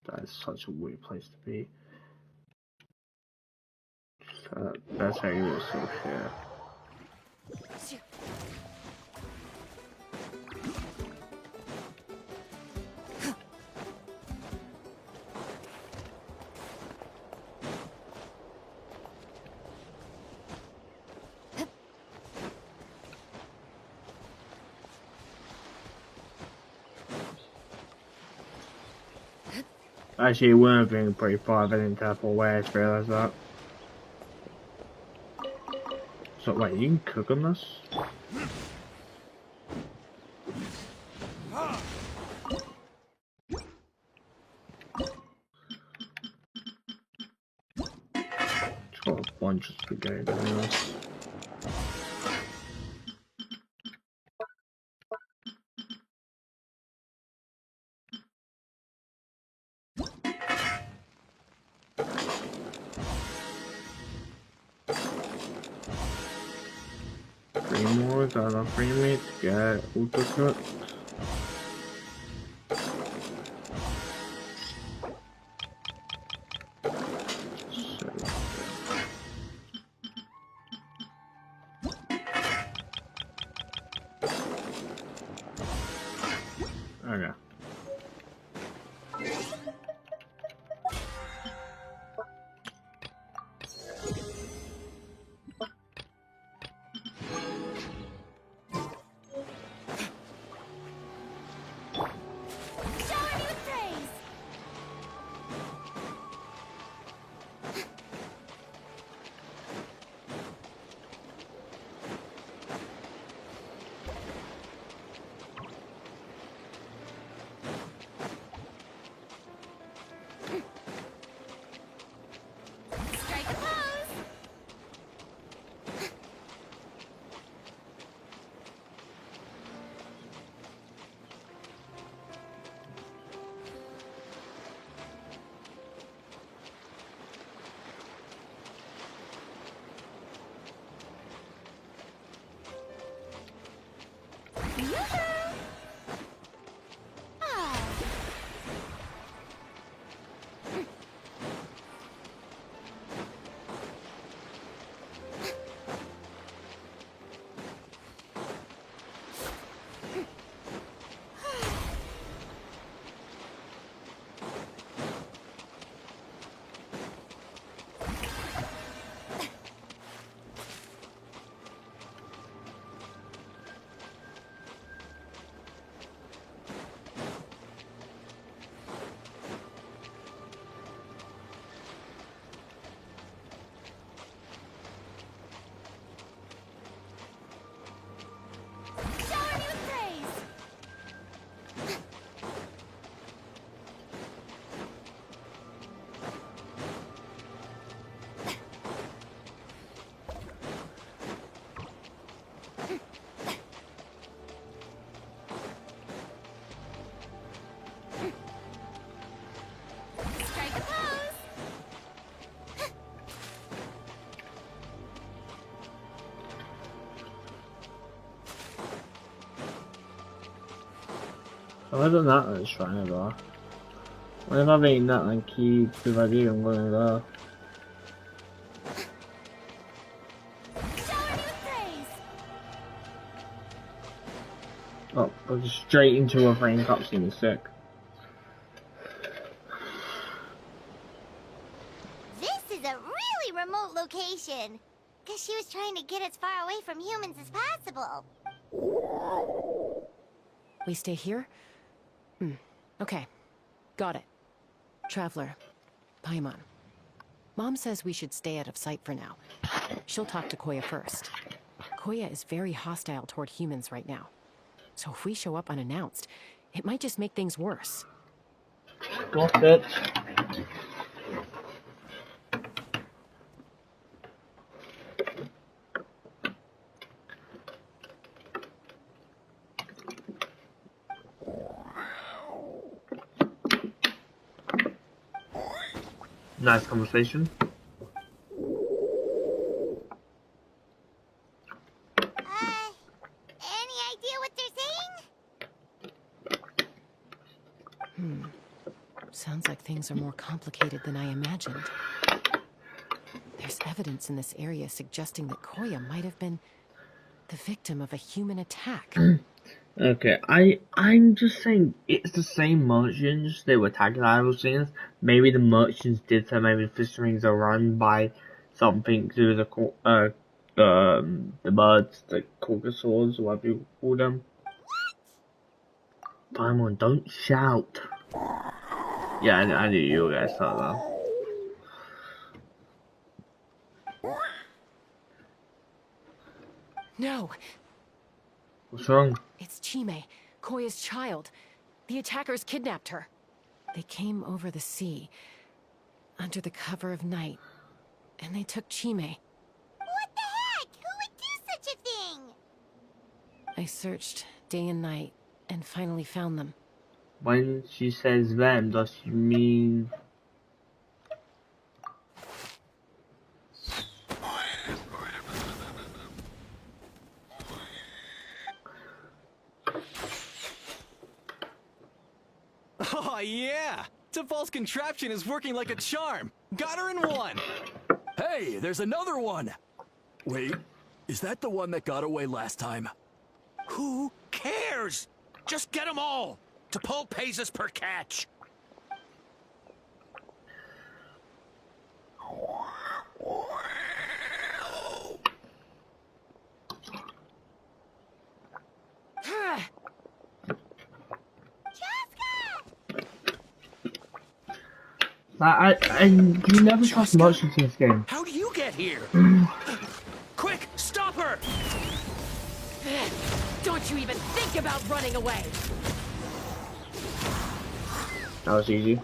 that is such a weird place to be. So that's how you do stuff here. Actually, it would have been pretty far if I didn't teleport away. I just realised that. So wait, you can cook on this? It's got a bunch of spaghetti doing this. Three more, got enough free meat to get auto cooked. Okay. other than that, it's trying to go. Whenever I've eaten that and keep the idea, I'm gonna go. Oh, I was straight into a frame cutscene, sick. This is a really remote location. Guess she was trying to get as far away from humans as possible. We stay here? Okay. Got it. Traveler. Paimon. Mom says we should stay out of sight for now. She'll talk to Koya first. Koya is very hostile toward humans right now. So if we show up unannounced, it might just make things worse. Got it. Nice conversation. Any idea what they're saying? Sounds like things are more complicated than I imagined. There's evidence in this area suggesting that Koya might have been the victim of a human attack. Okay, I'm just saying it's the same merchants they were attacking those things. Maybe the merchants did so. Maybe the fish rings are run by something to the birds, the caucasaurs, whatever you call them. Paimon, don't shout. Yeah, I knew you guys thought that. No, What's wrong? it's Chime, Koya's child. The attackers kidnapped her. They came over the sea, under the cover of night, and they took Chime. What the heck? Who would do such a thing? I searched day and night, and finally found them. When she says them, does she mean... Oh yeah! T'Pol's contraption is working like a charm! Got her in one! Hey, there's another one! Wait, is that the one that got away last time? Who cares? Just get them all. T'Pol pays us per catch. You never trust merchants in this game. How do you get here? Quick, stop her! Don't you even think about running away! That was easy.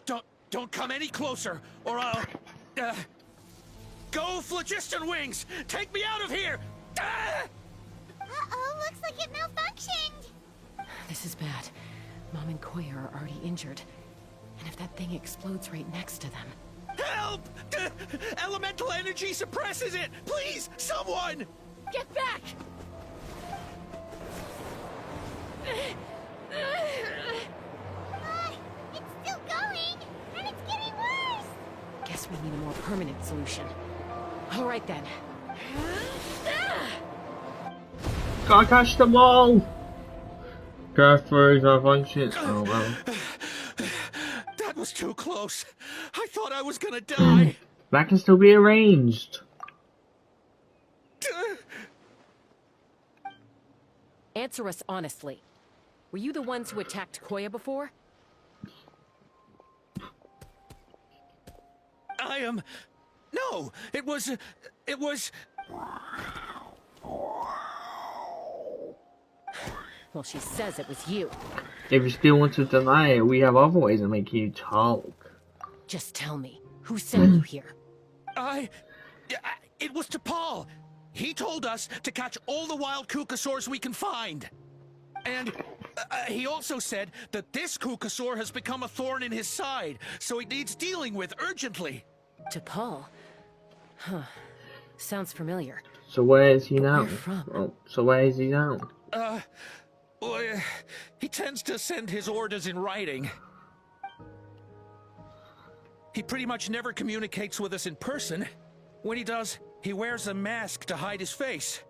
Don't come any closer, or I'll... Go, Phlogiston Wings! Take me out of here! Uh-oh, looks like it malfunctioned. This is bad. Mom and Koya are already injured. And if that thing explodes right next to them... Help! Elemental energy suppresses it! Please, someone! Get back! It's still going, and it's getting worse. Guess we need a more permanent solution. All right then. Gotta catch them all! Go through the function. Oh well. That was too close. I thought I was gonna die. That can still be arranged. Answer us honestly. Were you the ones who attacked Koya before? I am... No, it was... Well, she says it was you. If you still want to deny it, we have other ways of making you talk. Just tell me, who sent you here? It was T'Pol. He told us to catch all the wild Kukasaurs we can find. And he also said that this Kukasaur has become a thorn in his side, so he needs dealing with urgently. T'Pol? Huh. Sounds familiar. So where is he now? Where from? Oh, so where is he now? Well, he tends to send his orders in writing. He pretty much never communicates with us in person. When he does, he wears a mask to hide his face.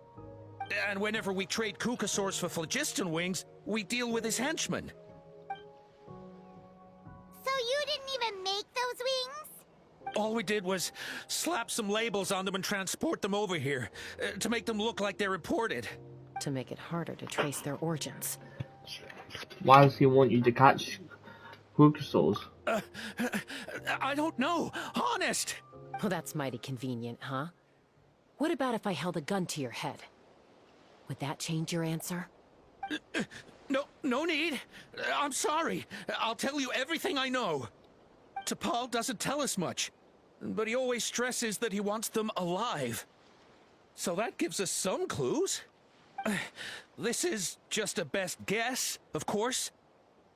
And whenever we trade Kukasaurs for phlogiston wings, we deal with his henchmen. So you didn't even make those wings? All we did was slap some labels on them and transport them over here, to make them look like they're imported. To make it harder to trace their origins. Why does he want you to catch Kukasaurs? I don't know, honest! Well, that's mighty convenient, huh? What about if I held a gun to your head? Would that change your answer? No need. I'm sorry. I'll tell you everything I know. T'Pol doesn't tell us much, but he always stresses that he wants them alive. So that gives us some clues. This is just a best guess, of course,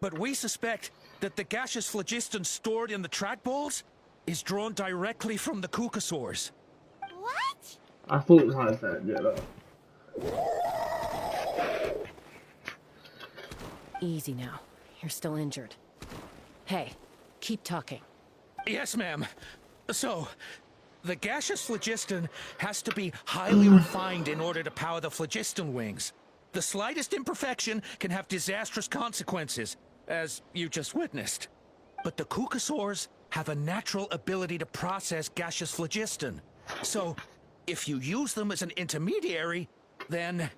but we suspect that the gaseous phlogiston stored in the trackballs is drawn directly from the Kukasaurs. What? I thought it was high said, yeah, no. Easy now. You're still injured. Hey, keep talking. Yes, ma'am. So, the gaseous phlogiston has to be highly refined in order to power the phlogiston wings. The slightest imperfection can have disastrous consequences, as you just witnessed. But the Kukasaurs have a natural ability to process gaseous phlogiston. So, if you use them as an intermediary, then...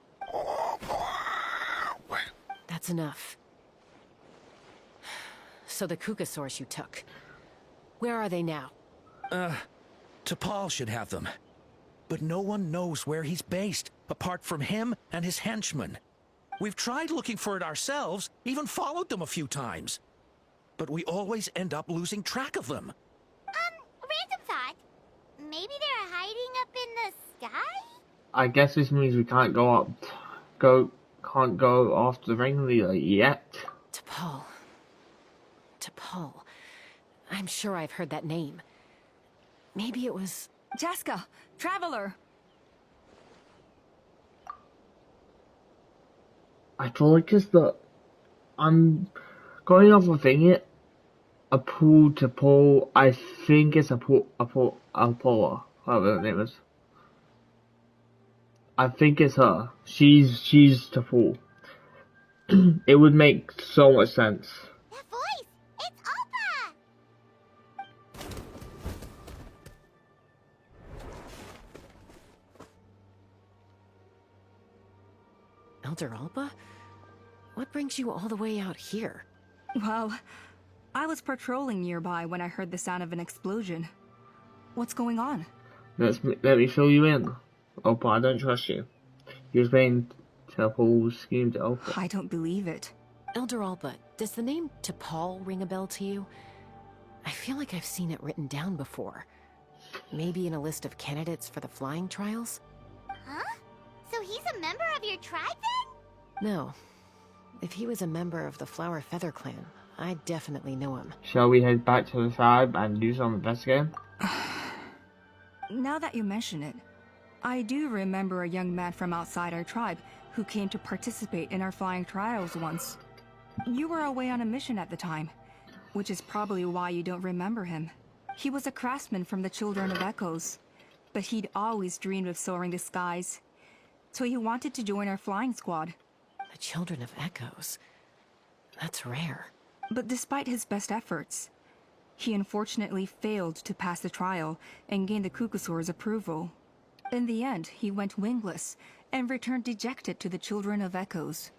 That's enough. So the Kukasaurs you took, where are they now? T'Pol should have them. But no one knows where he's based, apart from him and his henchmen. We've tried looking for it ourselves, even followed them a few times. But we always end up losing track of them. Random thought. Maybe they're hiding up in the sky? I guess this means we can't go after the ringleader yet. T'Pol. T'Pol. I'm sure I've heard that name. Maybe it was... Chasca, Traveler! I feel like it's the... I'm going off of thinking it. A pool to pull. I think it's a Apollo. Whatever her name is. I think it's her. She's to pull. It would make so much sense. That voice! It's Alpa! Elder Alba? What brings you all the way out here? Well, I was patrolling nearby when I heard the sound of an explosion. What's going on? Let me fill you in. Opa, I don't trust you. You're playing T'Pol's scheme to Opa. I don't believe it. Elder Alba, does the name T'Pol ring a bell to you? I feel like I've seen it written down before. Maybe in a list of candidates for the flying trials? Huh? So he's a member of your tribe then? No. If he was a member of the Flower Feather Clan, I definitely know him. Shall we head back to the tribe and do some investigating? Now that you mention it, I do remember a young man from outside our tribe who came to participate in our flying trials once. You were away on a mission at the time, which is probably why you don't remember him. He was a craftsman from the Children of Echoes, but he'd always dreamed of soaring the skies, so he wanted to join our flying squad. The Children of Echoes? That's rare. But despite his best efforts, he unfortunately failed to pass the trial and gain the Kukasaur's approval. In the end, he went wingless and returned dejected to the Children of Echoes.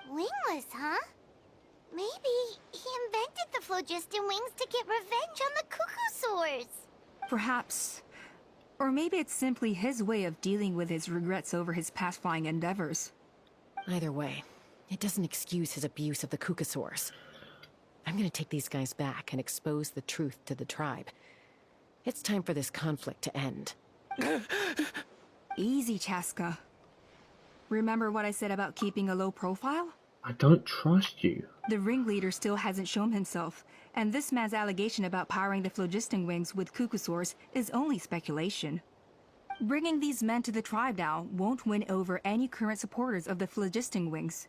Wingless, huh? Maybe he invented the phlogiston wings to get revenge on the Kukasaurs. Perhaps. Or maybe it's simply his way of dealing with his regrets over his past flying endeavors. Either way, it doesn't excuse his abuse of the Kukasaurs. I'm gonna take these guys back and expose the truth to the tribe. It's time for this conflict to end. Easy, Chasca. Remember what I said about keeping a low profile? I don't trust you. The ringleader still hasn't shown himself, and this man's allegation about powering the phlogiston wings with Kukasaurs is only speculation. Bringing these men to the tribe now won't win over any current supporters of the phlogiston wings.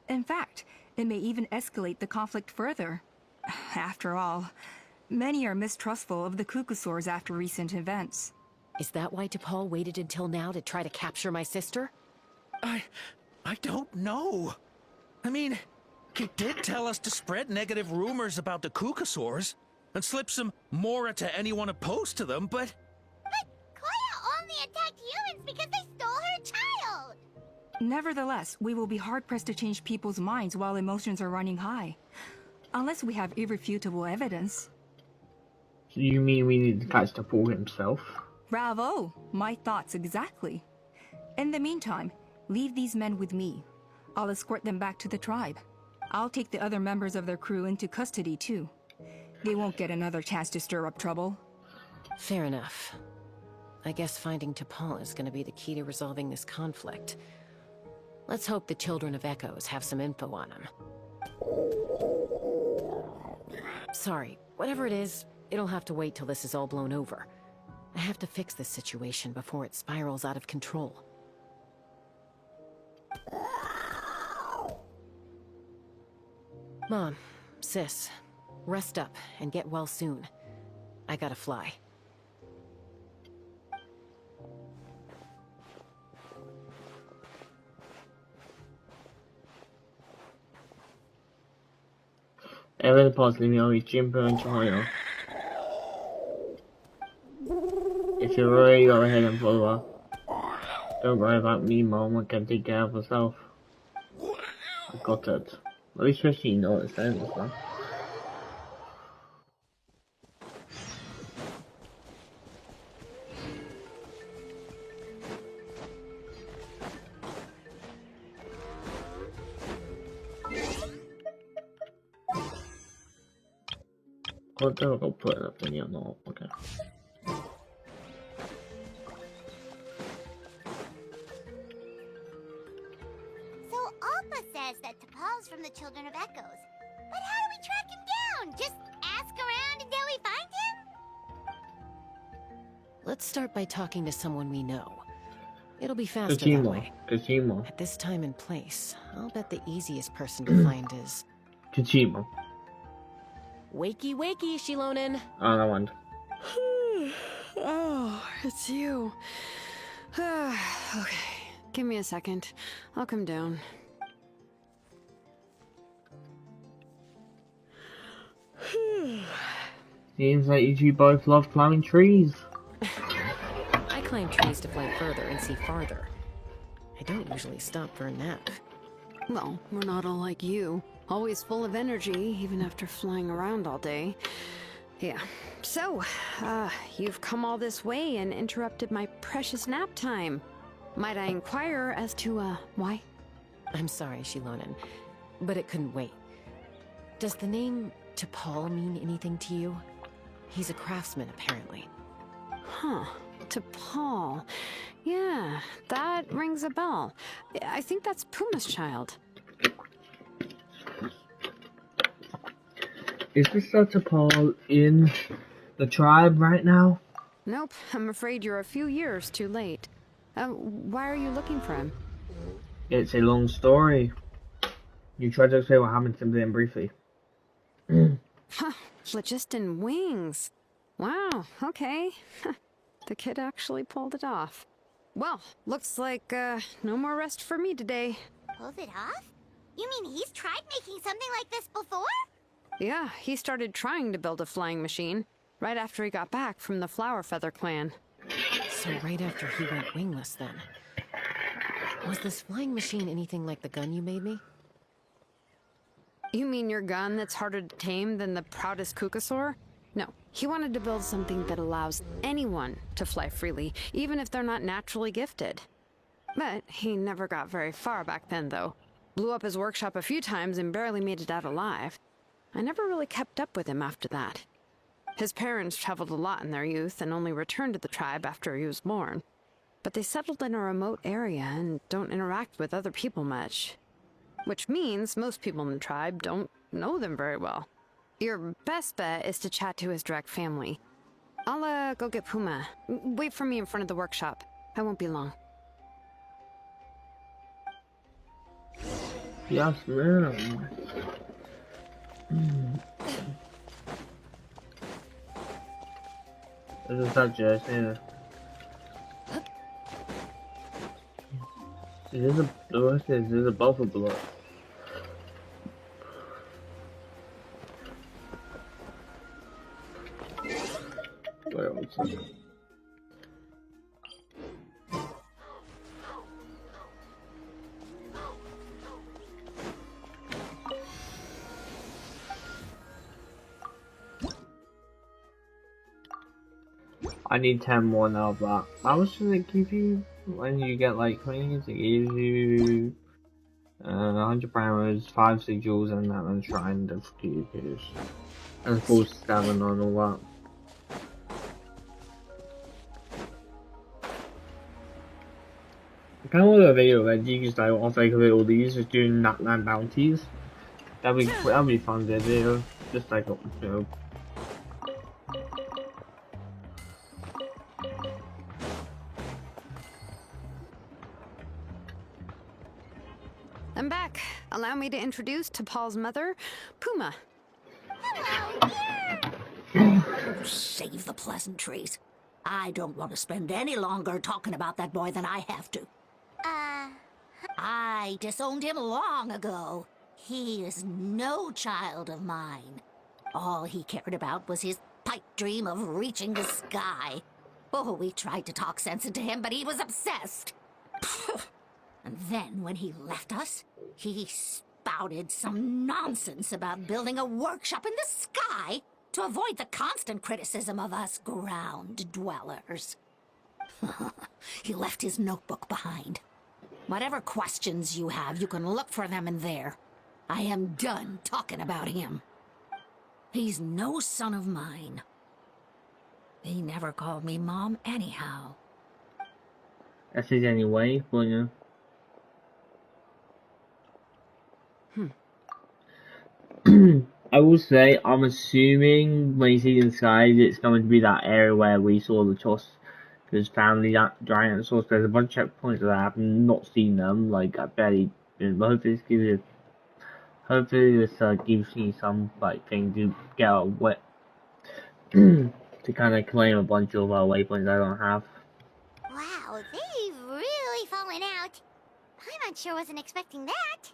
In fact, it may even escalate the conflict further. After all, many are mistrustful of the Cucusaurs after recent events. Is that why T'Pol waited until now to try to capture my sister? I don't know. I mean, he did tell us to spread negative rumors about the Cucusaurs and slip some Mora to anyone opposed to them, but... But Koya only attacked humans because they stole her child! Nevertheless, we will be hard-pressed to change people's minds while emotions are running high. Unless we have irrefutable evidence. So you mean we need to catch the fool himself? Bravo! My thoughts exactly. In the meantime, leave these men with me. I'll escort them back to the tribe. I'll take the other members of their crew into custody too. They won't get another chance to stir up trouble. Fair enough. I guess finding T'Pol is going to be the key to resolving this conflict. Let's hope the Children of Echoes have some info on him. Sorry, whatever it is, it'll have to wait till this is all blown over. I have to fix this situation before it spirals out of control. Mom, Sis, rest up and get well soon. I gotta fly. Ever possibly only Jimbo and China. If you're ready, go ahead and follow up. Don't worry about me, Mom. I can take care of myself. I got it. At least you know it's there this time. What the I'll put it up in your note, okay. So Alpha says that T'Pol's from the Children of Echoes. But how do we track him down? Just ask around until we find him? Let's start by talking to someone we know. It'll be faster that way. Kojima. At this time and place, I'll bet the easiest person to find is... Kojima. Wakey, wakey, Shilonen. Oh, that one. Oh, it's you. Okay, give me a second. I'll come down. Seems like you two both love climbing trees. I climb trees to fly further and see farther. I don't usually stop for a nap. Well, we're not all like you. Always full of energy, even after flying around all day. Yeah. So, you've come all this way and interrupted my precious nap time. Might I inquire as to, why? I'm sorry, Shilonen, but it couldn't wait. Does the name T'Pol mean anything to you? He's a craftsman, apparently. Huh. T'Pol. Yeah, that rings a bell. I think that's Puma's child. Is this T'Pol in the tribe right now? Nope, I'm afraid you're a few years too late. Why are you looking for him? It's a long story. You tried to explain what happened simply and briefly. Huh, phlogiston wings. Wow, okay. The kid actually pulled it off. Well, looks like, no more rest for me today. Pulled it off? You mean he's tried making something like this before? Yeah, he started trying to build a flying machine right after he got back from the Flower Feather clan. So right after he went wingless, then. Was this flying machine anything like the gun you made me? You mean your gun that's harder to tame than the proudest Cucusaur? No, he wanted to build something that allows anyone to fly freely, even if they're not naturally gifted. But he never got very far back then, though. Blew up his workshop a few times and barely made it out alive. I never really kept up with him after that. His parents traveled a lot in their youth and only returned to the tribe after he was born. But they settled in a remote area and don't interact with other people much. Which means most people in the tribe don't know them very well. Your best bet is to chat to his direct family. I'll go get Puma. Wait for me in front of the workshop. I won't be long. Yes, ma'am. This is that just here. This is a buffer block. Wait one second. I need 10 more now of that. How much does it give you when you get like coins? It gives you 100 parameters, 5 sigils, and that and shrine of cucumbers. And full stamina and all that. I kind of want a video where you can start off like with all these, just doing Natland bounties. That'd be fun video. Just like, you know. I'm back. Allow me to introduce to Paul's mother, Puma. Save the pleasantries. I don't want to spend any longer talking about that boy than I have to. I disowned him long ago. He is no child of mine. All he cared about was his pipe dream of reaching the sky. Oh, we tried to talk sense into him, but he was obsessed. And then when he left us, he spouted some nonsense about building a workshop in the sky to avoid the constant criticism of us ground dwellers. He left his notebook behind. Whatever questions you have, you can look for them in there. I am done talking about him. He's no son of mine. He never called me Mom anyhow. That's it anyway, but you know. I will say, I'm assuming when you see inside, it's going to be that area where we saw the Chasca's family dinosaurs. There's a bunch of checkpoints that I have not seen them. Like I barely. But hopefully this gives you. Hopefully this gives you some like thing to get away to kind of claim a bunch of waypoints I don't have. Wow, they've really fallen out. Paimon sure wasn't expecting that.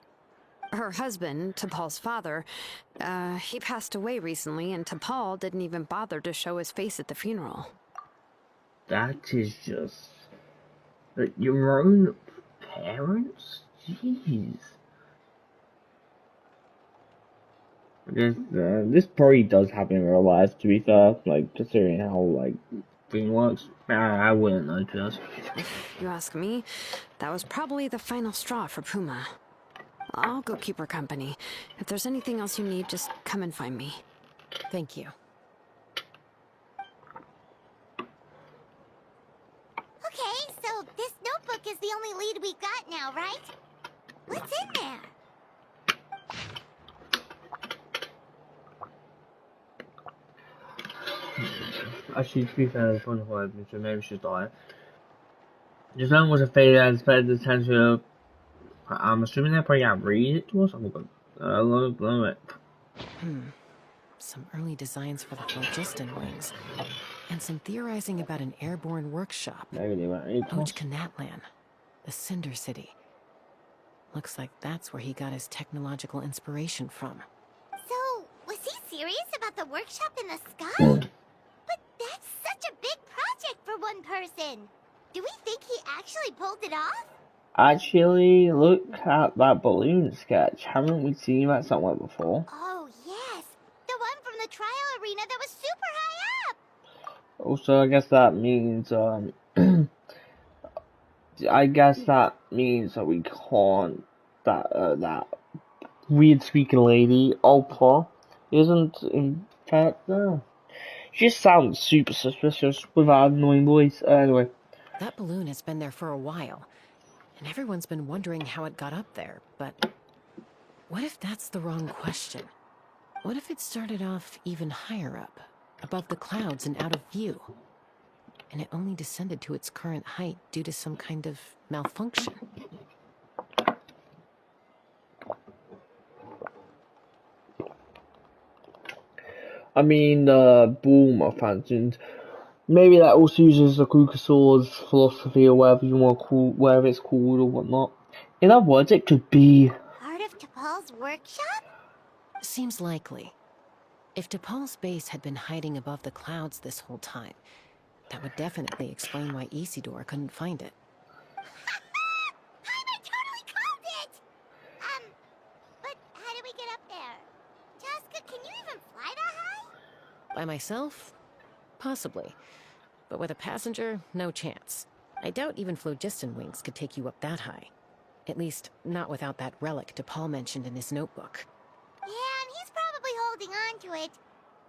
Her husband, T'Pol's father, he passed away recently, and T'Pol didn't even bother to show his face at the funeral. That is just... Like, your own parents? Jeez. This probably does happen in real life, to be fair. Like, considering how, like, thing works. I wouldn't know, just. If you ask me, that was probably the final straw for Puma. I'll go keep her company. If there's anything else you need, just come and find me. Thank you. Okay, so this notebook is the only lead we've got now, right? What's in there? Actually, to be fair, there's 25, so maybe she's dying. Just then was a failure and spent the attention. I'm assuming they probably can't read it to us. I'm gonna blow it. Some early designs for the phlogiston wings. And some theorizing about an airborne workshop. Maybe they won't read to us. Kanatlan, the Cinder City. Looks like that's where he got his technological inspiration from. So, was he serious about the workshop in the sky? But that's such a big project for one person. Do we think he actually pulled it off? Actually, look at that balloon sketch. Haven't we seen that somewhere before? Oh, yes. The one from the trial arena that was super high up. Also, I guess that means, I guess that means that we can't, that weird speaking lady, Opa, isn't in fact there. She just sounds super suspicious with that annoying voice. Anyway. That balloon has been there for a while. And everyone's been wondering how it got up there, but what if that's the wrong question? What if it started off even higher up? above the clouds and out of view. And it only descended to its current height due to some kind of malfunction. I mean, the boomer functions. Maybe that also uses the Kukasaur's philosophy or whatever you want to call, whatever it's called or whatnot. In other words, it could be Part of T'Pol's workshop? Seems likely. If T'Pol's base had been hiding above the clouds this whole time, that would definitely explain why Isidore couldn't find it. I totally called it! But how do we get up there? Chasca, can you even fly that high? By myself? Possibly. But with a passenger, no chance. I doubt even phlogiston wings could take you up that high. At least, not without that relic T'Pol mentioned in his notebook. Yeah, and he's probably holding on to it.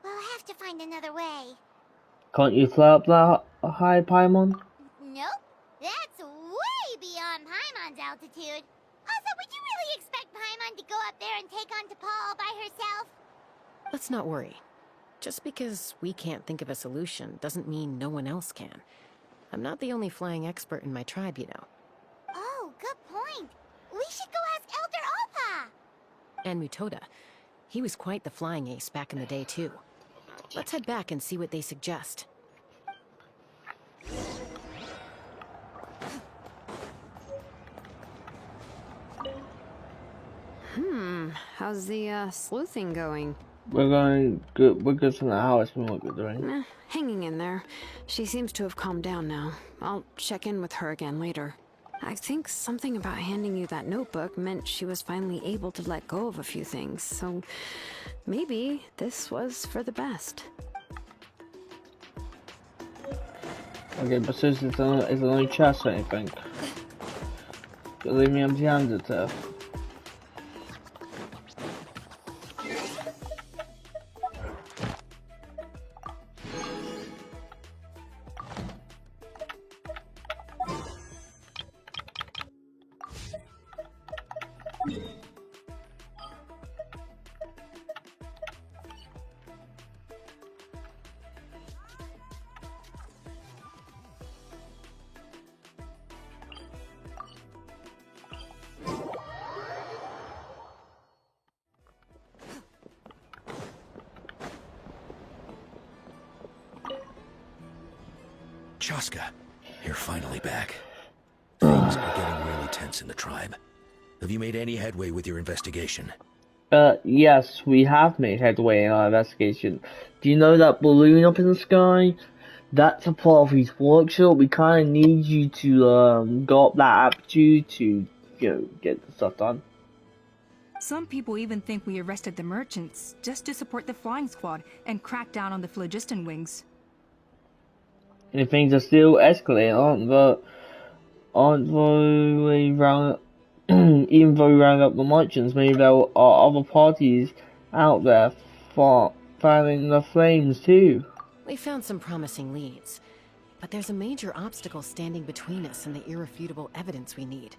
We'll have to find another way. Can't you fly up that high, Paimon? Nope. That's way beyond Paimon's altitude. Also, would you really expect Paimon to go up there and take on T'Pol by herself? Let's not worry. Just because we can't think of a solution doesn't mean no one else can. I'm not the only flying expert in my tribe, you know. Oh, good point. We should go ask Elder Alpa. And Mutoda. He was quite the flying ace back in the day, too. Let's head back and see what they suggest. How's the sleuthing going? We're going good. We're good for now. It's been what we're doing. Hanging in there. She seems to have calmed down now. I'll check in with her again later. I think something about handing you that notebook meant she was finally able to let go of a few things, so maybe this was for the best. Okay, but since it's only chest, I think. You'll leave me empty-handed there. Chasca, you're finally back. Things are getting really tense in the tribe. Have you made any headway with your investigation? Yes, we have made headway in our investigation. Do you know that balloon up in the sky? That's a part of his workshop. We kind of need you to go up that aptitude to, get the stuff done. Some people even think we arrested the merchants just to support the flying squad and crack down on the phlogiston wings. And things are still escalating, aren't they? Even though we round up the merchants, maybe there are other parties out there fanning the flames too. We found some promising leads, but there's a major obstacle standing between us and the irrefutable evidence we need.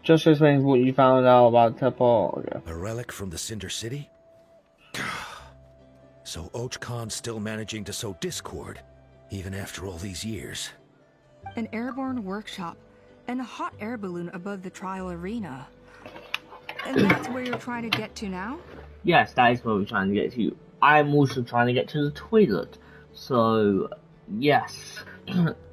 Just explain what you found out about T'Pol. Okay. A relic from the Cinder City? So Och Khan's still managing to sow discord, even after all these years. An airborne workshop and a hot air balloon above the trial arena. And that's where you're trying to get to now? Yes, that is where we're trying to get to. I'm also trying to get to the toilet. So, yes.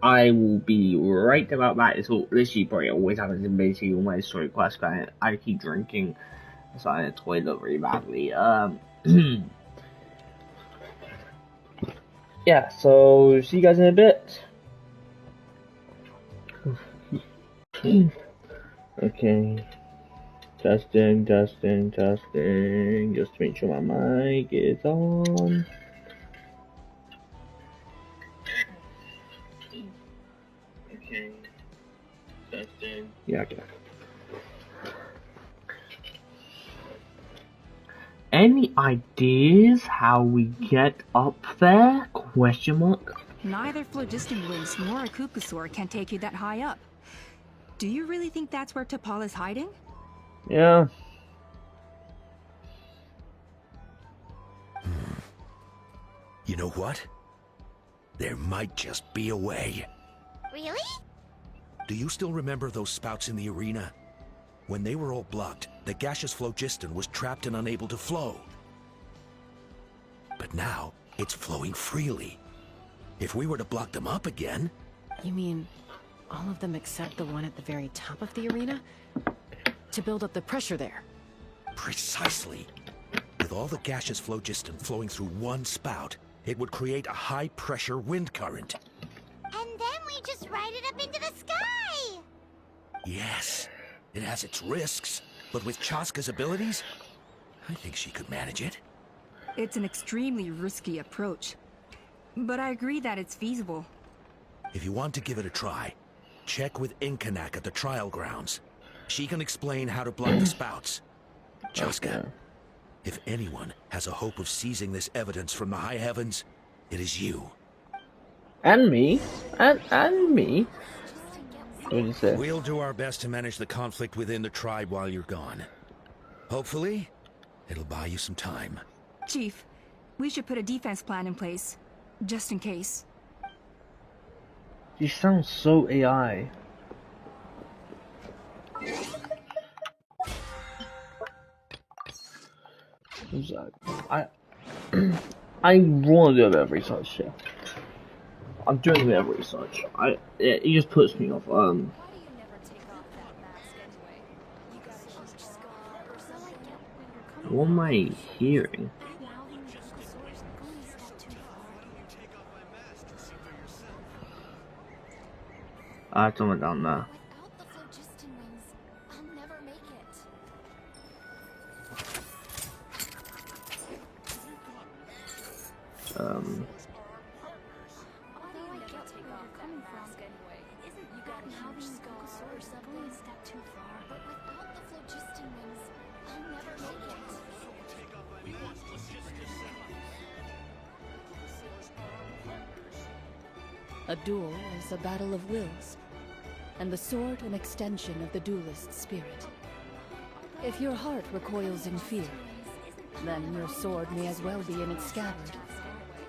I will be right about that. It's literally probably always happens in basically all my story quests. I keep drinking, so I'm in the toilet really badly. Yeah, so see you guys in a bit. Okay. Testing, just to make sure my mic is on. Okay. Testing. Yeah, okay. Any ideas how we get up there? Question mark. Neither phlogiston wings nor a Kukusaur can take you that high up. Do you really think that's where T'Pol is hiding? Yeah. You know what? There might just be a way. Really? Do you still remember those spouts in the arena? When they were all blocked, the gaseous phlogiston was trapped and unable to flow. But now, it's flowing freely. If we were to block them up again... You mean all of them except the one at the very top of the arena? To build up the pressure there? Precisely. With all the gaseous phlogiston flowing through one spout, it would create a high-pressure wind current. And then we just ride it up into the sky! Yes, it has its risks, but with Chasca's abilities, I think she could manage it. It's an extremely risky approach, but I agree that it's feasible. If you want to give it a try, check with Inkanak at the trial grounds. She can explain how to block the spouts. Chasca, if anyone has a hope of seizing this evidence from the high heavens, it is you. And me. And me. What did you say? We'll do our best to manage the conflict within the tribe while you're gone. Hopefully, it'll buy you some time. Chief, we should put a defense plan in place, just in case. You sound so AI. I want to do a bit of research here. I'm doing a bit of research. It just puts me off. What am I hearing? Someone down there. A duel is a battle of wills, and the sword an extension of the duelist's spirit. If your heart recoils in fear, then your sword may as well be in its scabbard,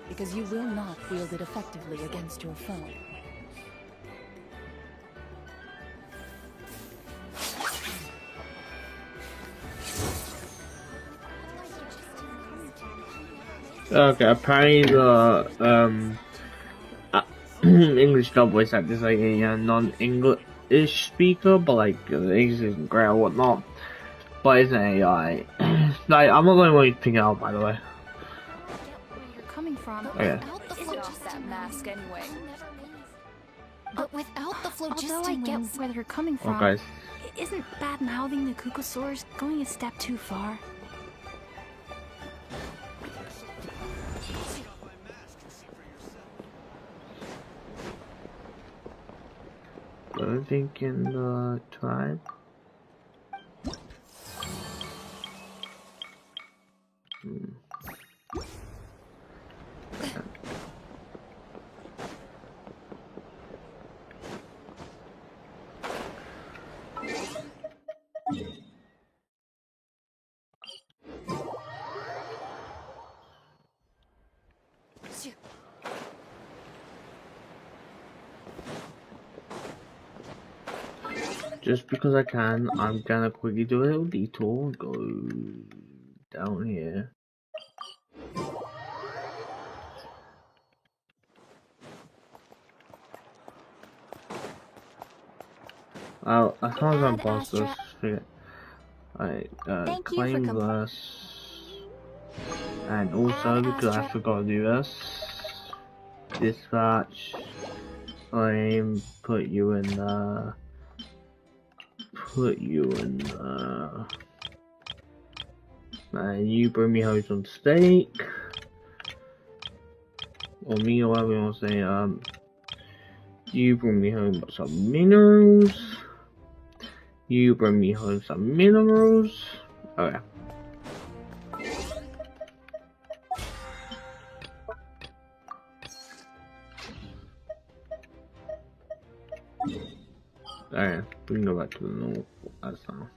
because you will not wield it effectively against your foe. Okay, apparently the English dub voice actor is like a non-English speaker, but like English isn't great or whatnot. But it's an AI. Like, I'm not going to pick it out, by the way. You're coming from. Okay. That mask anyway. But without the phlogiston Although I get wings, where you're coming from, guys. isn't bad-mouthing the Kukusaurs going a step too far? I think in the tribe. Just because I can, I'm gonna quickly do a little detour and go down here. Well, as long as I'm past this, forget. Alright, claim this. And also, because I forgot to do this, dispatch, claim, put you in and you bring me home some steak, or me, or whatever you want to say. You bring me home some minerals. You bring me home some minerals. Okay. Alright, we can go back to the normal as now.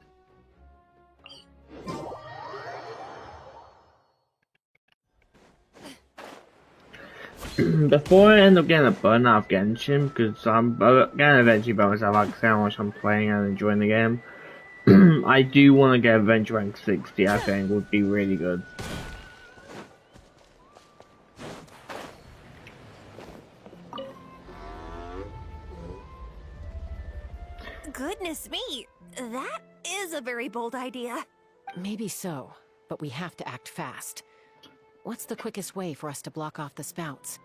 before I end up getting a burnout of Genshin, because I'm gonna eventually burn myself out because how much I'm playing and enjoying the game. I do want to get Adventure Rank 60, I think would be really good. Goodness me, that is a very bold idea. Maybe so, but we have to act fast. What's the quickest way for us to block off the spouts?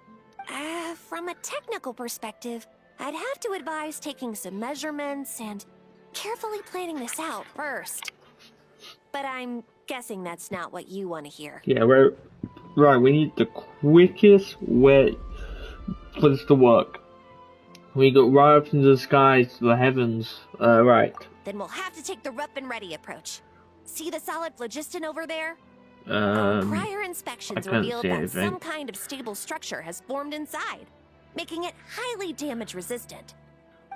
From a technical perspective, I'd have to advise taking some measurements and carefully planning this out first. But I'm guessing that's not what you want to hear. Yeah, right, we need the quickest way for this to work. We go right up into the skies, to the heavens, right. Then we'll have to take the rough and ready approach. See the solid phlogiston over there? Prior inspections revealed that some kind of stable structure has formed inside, making it highly damage resistant.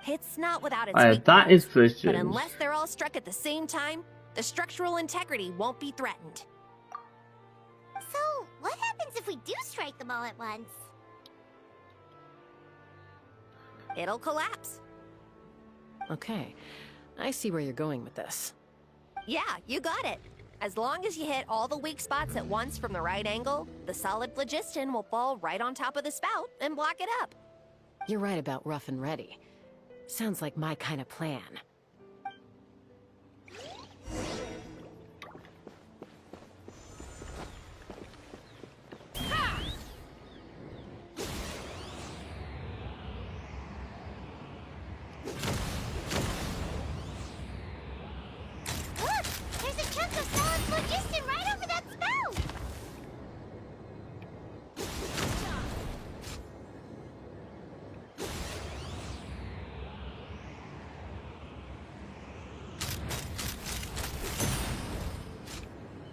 It's not without its weak that is points, but unless they're all struck at the same time, the structural integrity won't be threatened. So, what happens if we do strike them all at once? It'll collapse. Okay, I see where you're going with this. Yeah, you got it. As long as you hit all the weak spots at once from the right angle, the solid phlogiston will fall right on top of the spout and block it up. You're right about rough and ready. Sounds like my kind of plan. Look! There's a chunk of solid phlogiston right over that spout!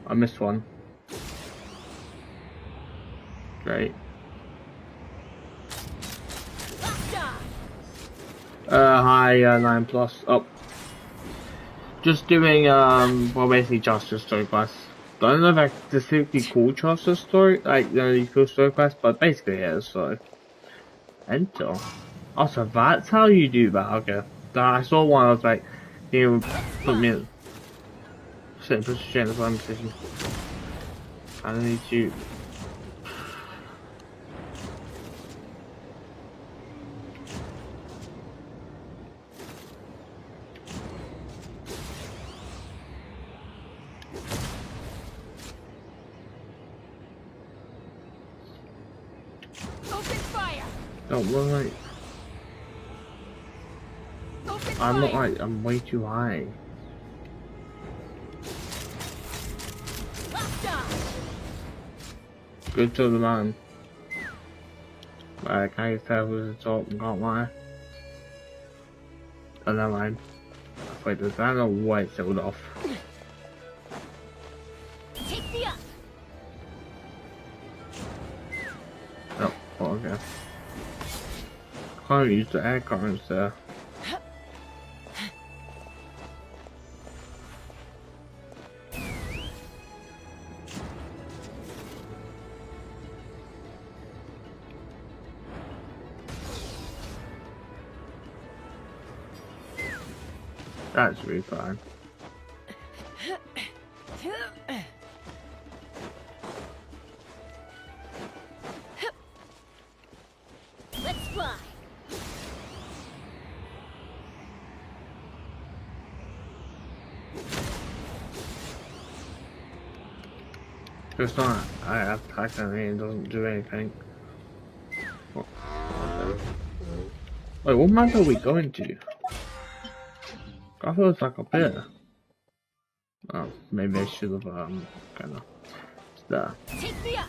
I missed one. Great. Hi, 9 plus. Oh. Just doing, well, basically just a story quest. I don't know if I specifically call just a story, like, these cool story quests, but basically it is, so. Enter. Also, that's how you do that, okay. I saw one, I was like, you put me in. Sit in in the same position. I need to. Open fire! Don't look like. I'm not like. I'm way too high. Good to the man. I can't tell who's the top and can't lie. Oh, never mind. Wait, does that know why it sealed off? Take me up! Oh, okay. Can't use the air currents there. That's really fine. Let's fly! It's not. I attack and it doesn't do anything. Oh, okay. Wait, what map are we going to? I thought it was like up here. Oh, maybe I should have kind of there. Take me up!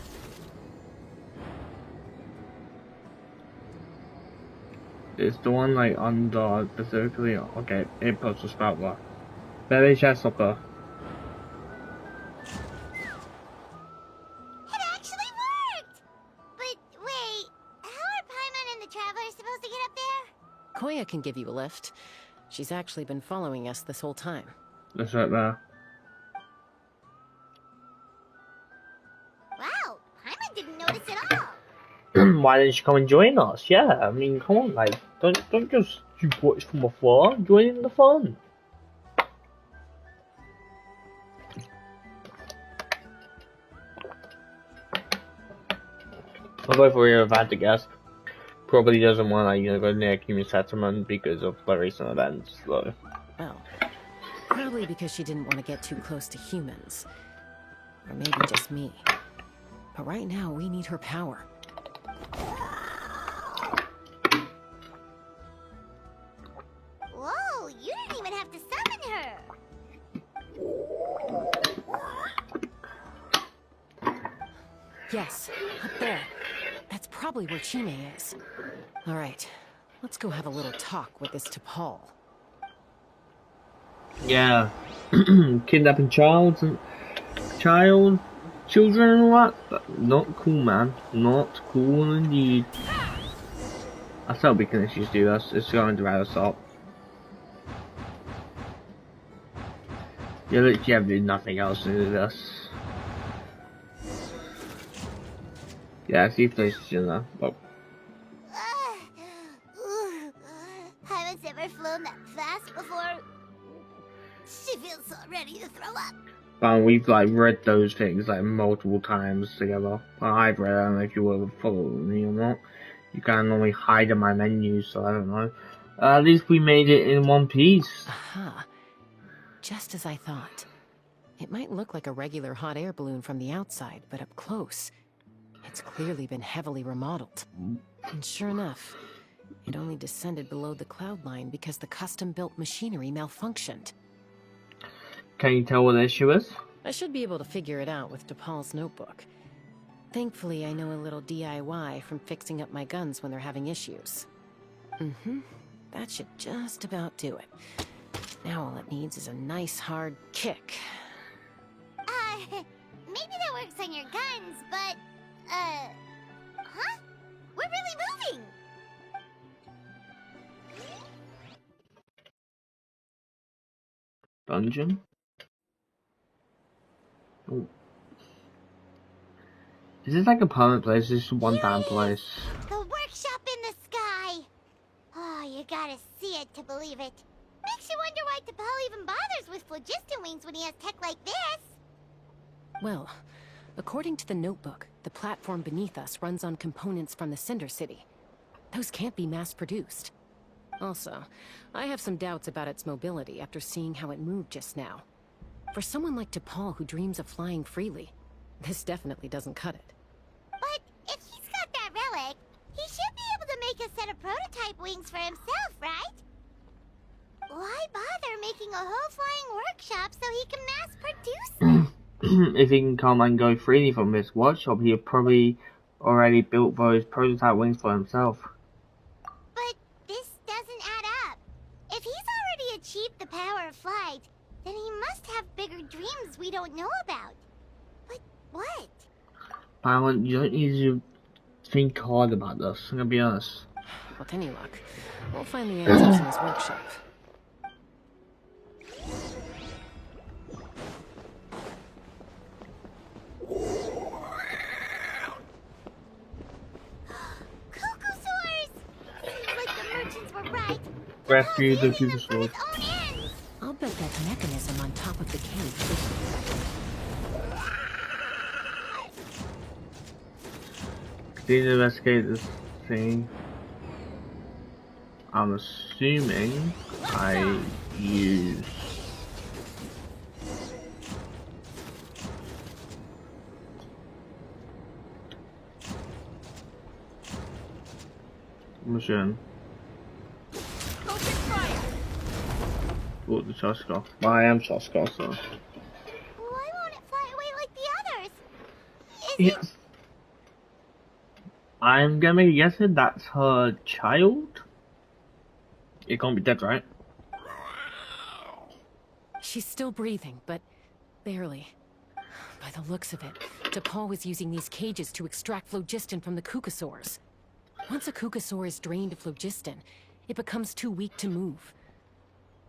It's the one like under specifically. Okay, it puts a spout there. Berry chest up there. It actually worked! But wait, how are Paimon and the Travelers supposed to get up there? Koya can give you a lift. She's actually been following us this whole time. That's right there. Wow, Paimon didn't notice at all. why didn't you come and join us? Yeah, I mean, come on, like, don't just watch from afar. Join in the fun. Although for your advantage, guess, probably doesn't want to, you know, go near human settlement because of the recent events, though. Well, probably because she didn't want to get too close to humans. Or maybe just me. But right now, we need her power. Whoa, you didn't even have to summon her! Yes, up there. That's probably where Chime is. Alright, let's go have a little talk with this T'Pol. Yeah. Kidnapping children and all that? But not cool, man. Not cool indeed. I thought we can actually do this. It's going to rather stop. You literally have to do nothing else to do this. Yeah, see places, you know. Oh. Haven't ever flown that fast before. She feels so ready to throw up. But we've like read those things like multiple times together. Well, I've read. I don't know if you will follow me or not. You can't normally hide in my menu, so I don't know. At least we made it in one piece. Aha. Just as I thought. It might look like a regular hot air balloon from the outside, but up close, it's clearly been heavily remodeled. And sure enough, it only descended below the cloud line because the custom-built machinery malfunctioned. Can you tell what the issue is? I should be able to figure it out with T'Pol's notebook. Thankfully, I know a little DIY from fixing up my guns when they're having issues. That should just about do it. Now all it needs is a nice hard kick. Maybe that works on your guns, but, huh? We're really moving! Dungeon? Oh. Is this like a permanent place? Is this one time place? The workshop in the sky! Oh, you gotta see it to believe it. Makes you wonder why T'Pol even bothers with phlogiston wings when he has tech like this. Well, according to the notebook, the platform beneath us runs on components from the Cinder City. Those can't be mass-produced. Also, I have some doubts about its mobility after seeing how it moved just now. For someone like T'Pol who dreams of flying freely, this definitely doesn't cut it. But if he's got that relic, he should be able to make a set of prototype wings for himself, right? Why bother making a whole flying workshop so he can mass-produce them? If he can come and go freely from this workshop, he probably already built those prototype wings for himself. But this doesn't add up. If he's already achieved the power of flight, then he must have bigger dreams we don't know about. But what? Alan, you don't need to think hard about this, I'm gonna be honest. With any luck, we'll find the answers in his workshop. Right. Rescue the Cucusaurs. I'll bet that mechanism on top of the cave. Continue to investigate this thing. I'm assuming I use machine. Oh, the chasca. Well, I am chasca, so. Why won't it fly away like the others? Yes. I'm gonna make a guess that that's her child. It can't be dead, right? She's still breathing, but barely. By the looks of it, T'Pol was using these cages to extract phlogiston from the Cucusaurs. Once a Cucusaur is drained of phlogiston, it becomes too weak to move.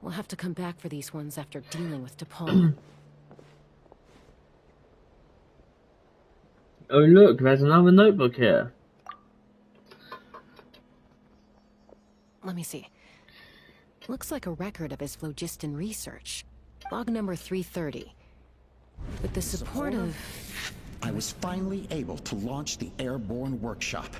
We'll have to come back for these ones after dealing with T'Pol. Oh look, there's another notebook here. let me see. Looks like a record of his phlogiston research. Log number 330. With the support of... I was finally able to launch the airborne workshop.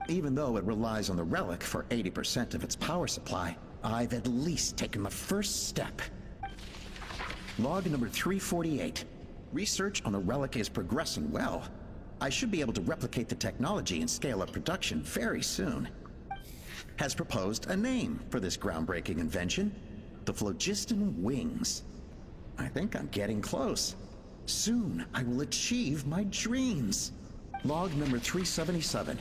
Even though it relies on the relic for 80% of its power supply, I've at least taken the first step. Log number 348. Research on the relic is progressing well. I should be able to replicate the technology and scale up production very soon. Has proposed a name for this groundbreaking invention: the phlogiston wings. I think I'm getting close. Soon I will achieve my dreams. Log number 377.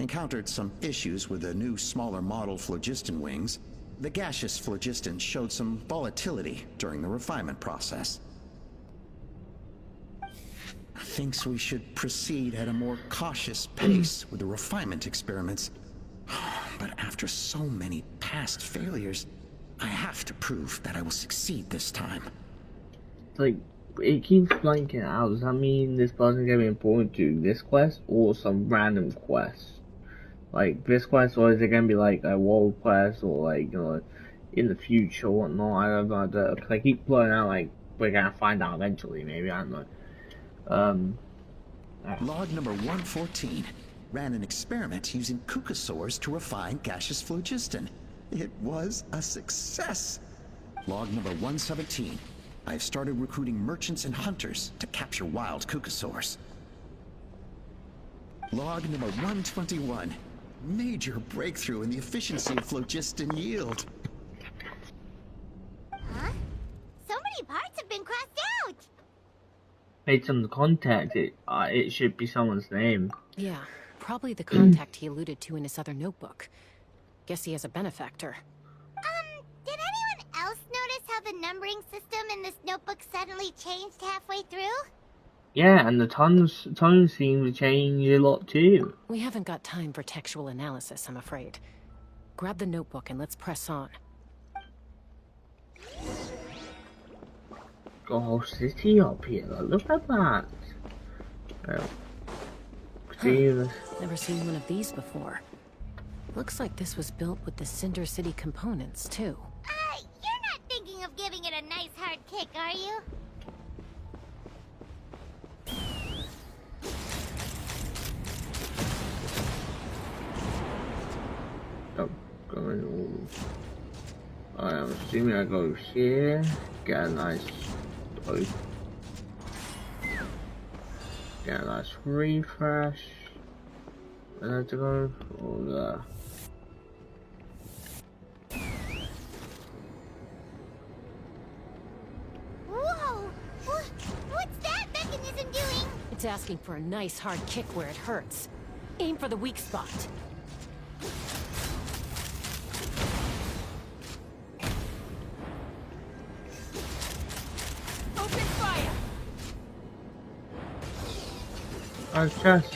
Encountered some issues with the new smaller model phlogiston wings. The gaseous phlogiston showed some volatility during the refinement process. Thinks we should proceed at a more cautious pace with the refinement experiments. But after so many past failures, I have to prove that I will succeed this time. Like, it keeps blanking out. Does that mean this person's gonna be important to this quest or some random quest? Like this quest, or is it gonna be like a world quest, or like, you know, in the future or whatnot? I don't know. Cause I keep blowing out like we're gonna find out eventually. Maybe, I don't know. Log number 114. Ran an experiment using cucosaurs to refine gaseous phlogiston. It was a success. Log number 117. I've started recruiting merchants and hunters to capture wild cucosaurs. Log number 121. Major breakthrough in the efficiency of phlogiston yield. Huh? So many parts have been crossed out! Based on the context, it should be someone's name. Yeah, probably the contact he alluded to in his other notebook. Guess he has a benefactor. Did anyone else notice how the numbering system in this notebook suddenly changed halfway through? Yeah, and the tone seems to change a lot too. We haven't got time for textual analysis, I'm afraid. Grab the notebook and let's press on. Got a whole city up here. Look at that. Never seen one of these before. Looks like this was built with the Cinder City components, too. You're not thinking of giving it a nice hard kick, are you? I'm assuming I go here, get a nice refresh, and then to go over there. Whoa! What's that mechanism doing? It's asking for a nice hard kick where it hurts. Aim for the weak spot. Open fire! Oh, chest.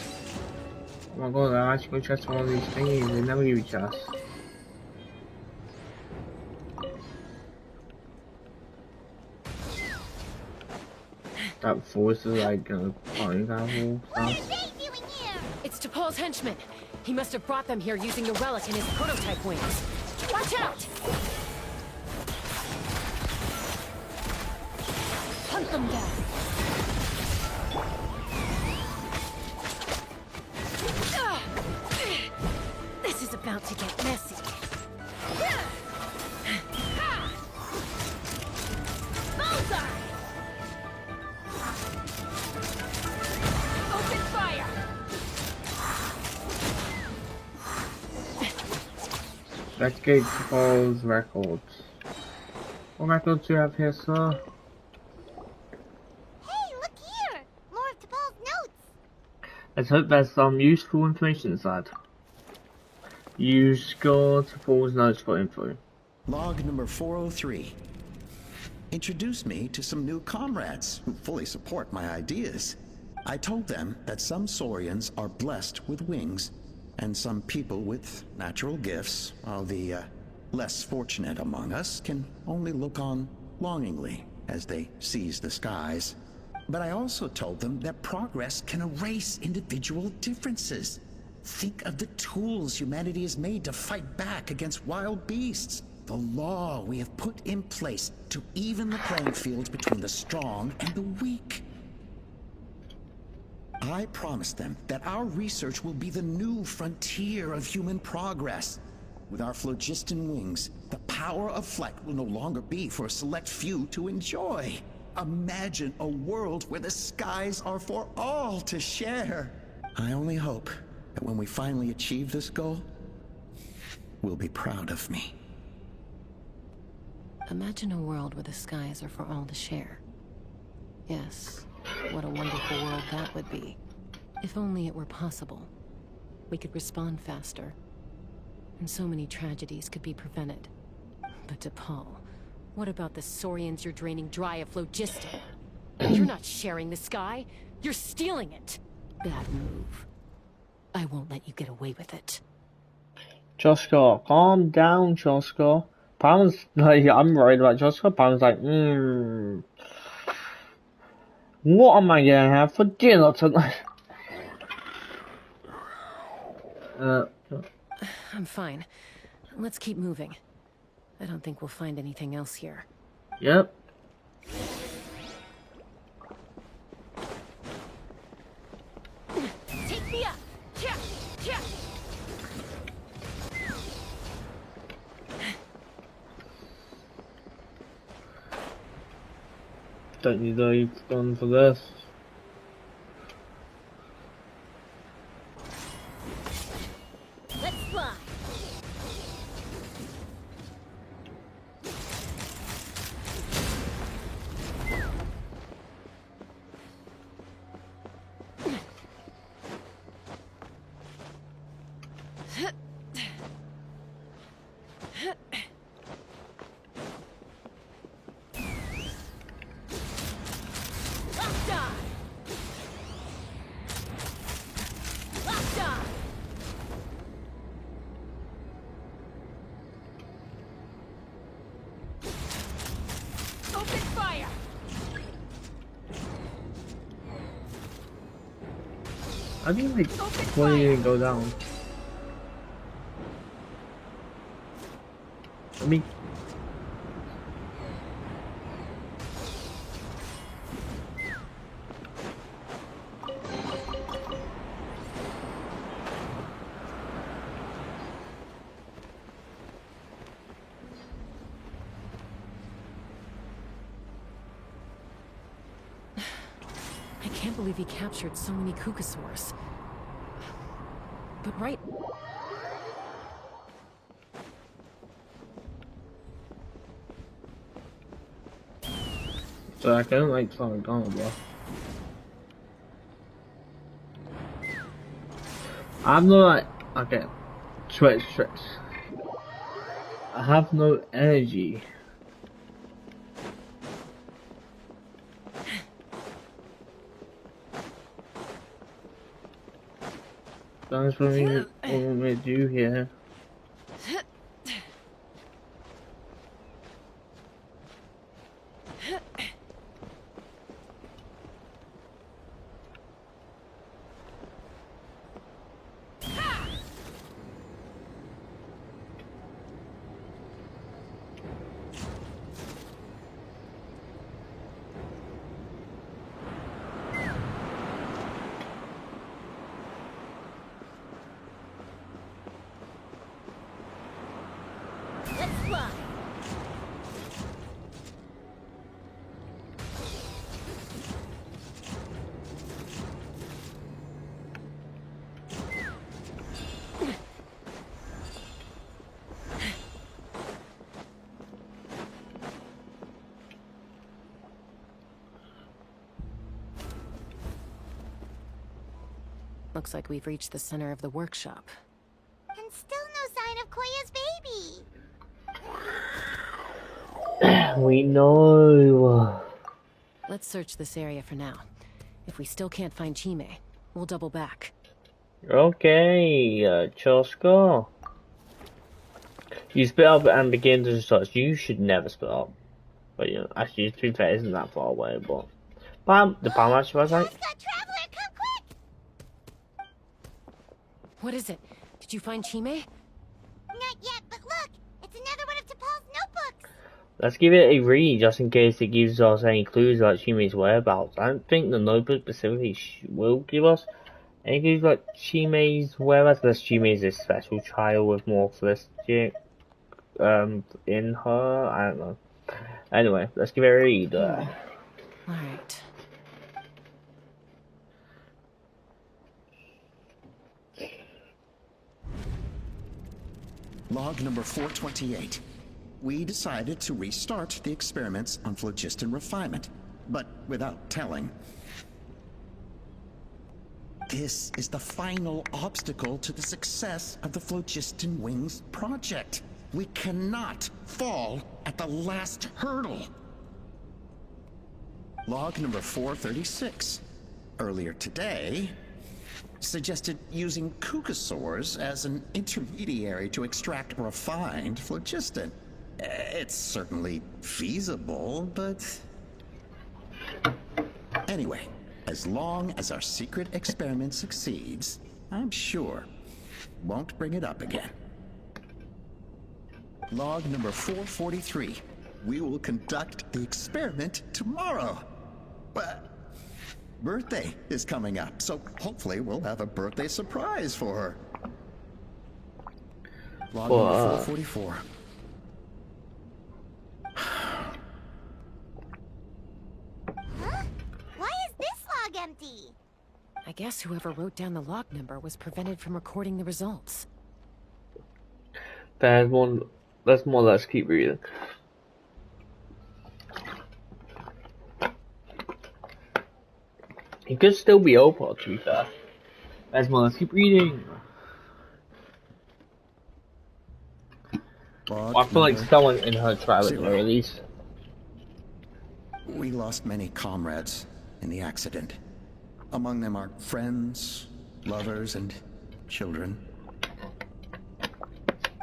Oh my god, I actually got chest on all these thingies. They never give you chest. That force is like pony level stuff. It's T'Pol's henchmen. He must have brought them here using the relic in his prototype wings. Watch out! Hunt them down. This is about to get messy. Bullseye! Open fire! Let's get T'Pol's records. What records do you have here, sir? Hey, look here! More of T'Pol's notes! Let's hope there's some useful information inside. Use score T'Pol's notes for info. Log number 403. Introduced me to some new comrades who fully support my ideas. I told them that some Saurians are blessed with wings, and some people with natural gifts, while the less fortunate among us can only look on longingly as they seize the skies. But I also told them that progress can erase individual differences. Think of the tools humanity has made to fight back against wild beasts. The law we have put in place to even the playing field between the strong and the weak. I promised them that our research will be the new frontier of human progress. With our phlogiston wings, the power of flight will no longer be for a select few to enjoy. Imagine a world where the skies are for all to share. I only hope that when we finally achieve this goal, we'll be proud of me. Imagine a world where the skies are for all to share. Yes, what a wonderful world that would be. If only it were possible. We could respond faster. And so many tragedies could be prevented. But DePaul, what about the Saurians you're draining dry of phlogiston? You're not sharing the sky, you're stealing it. Bad move. I won't let you get away with it. Chasca, calm down, Chasca. Pound's like, I'm worried about Chasca. Pound's like, what am I gonna have for dinner tonight? I'm fine. Let's keep moving. I don't think we'll find anything else here. Yep. Take me up! Yeah, yeah. Don't need a gun for this. Let's fly! Open fire! I think like when you go down. I mean, I can't believe he captured so many Kukasaurs. But right... so I don't like something going, bro. I'm not okay. Switch. I have no energy. That's what we do here. Let's fly! Looks like we've reached the center of the workshop. And still no sign of Koya's baby. We know. Let's search this area for now. If we still can't find Chime, we'll double back. Okay, Chasca. You split up and begin to search. You should never split up. But you know, actually, to be fair, it isn't that far away, but... the Palm Match website? Chasca, Traveler, come quick! What is it? Did you find Chime? Not yet, but look! It's another one of T'Pol's notebooks! Let's give it a read just in case it gives us any clues about Chime's whereabouts. I don't think the notebook specifically will give us any clues about Chime's whereabouts, unless Chime is a special child with more Felicity in her. I don't know. Anyway, let's give it a read. Alright. Log number 428. We decided to restart the experiments on phlogiston refinement, but without telling. This is the final obstacle to the success of the Phlogiston Wings project. We cannot fall at the last hurdle. Log number 436. Earlier today, suggested using cucosaurs as an intermediary to extract refined phlogiston. It's certainly feasible, but... Anyway, as long as our secret experiment succeeds, I'm sure won't bring it up again. Log number 443. We will conduct the experiment tomorrow. But birthday is coming up, so hopefully we'll have a birthday surprise for her. Log number 444. Huh? Why is this log empty? I guess whoever wrote down the log number was prevented from recording the results. Let's more or less keep reading. It could still be Opal, to be fair. Let's more or less keep reading. I feel like someone in her trial at the very least. We lost many comrades in the accident. Among them are friends, lovers, and children.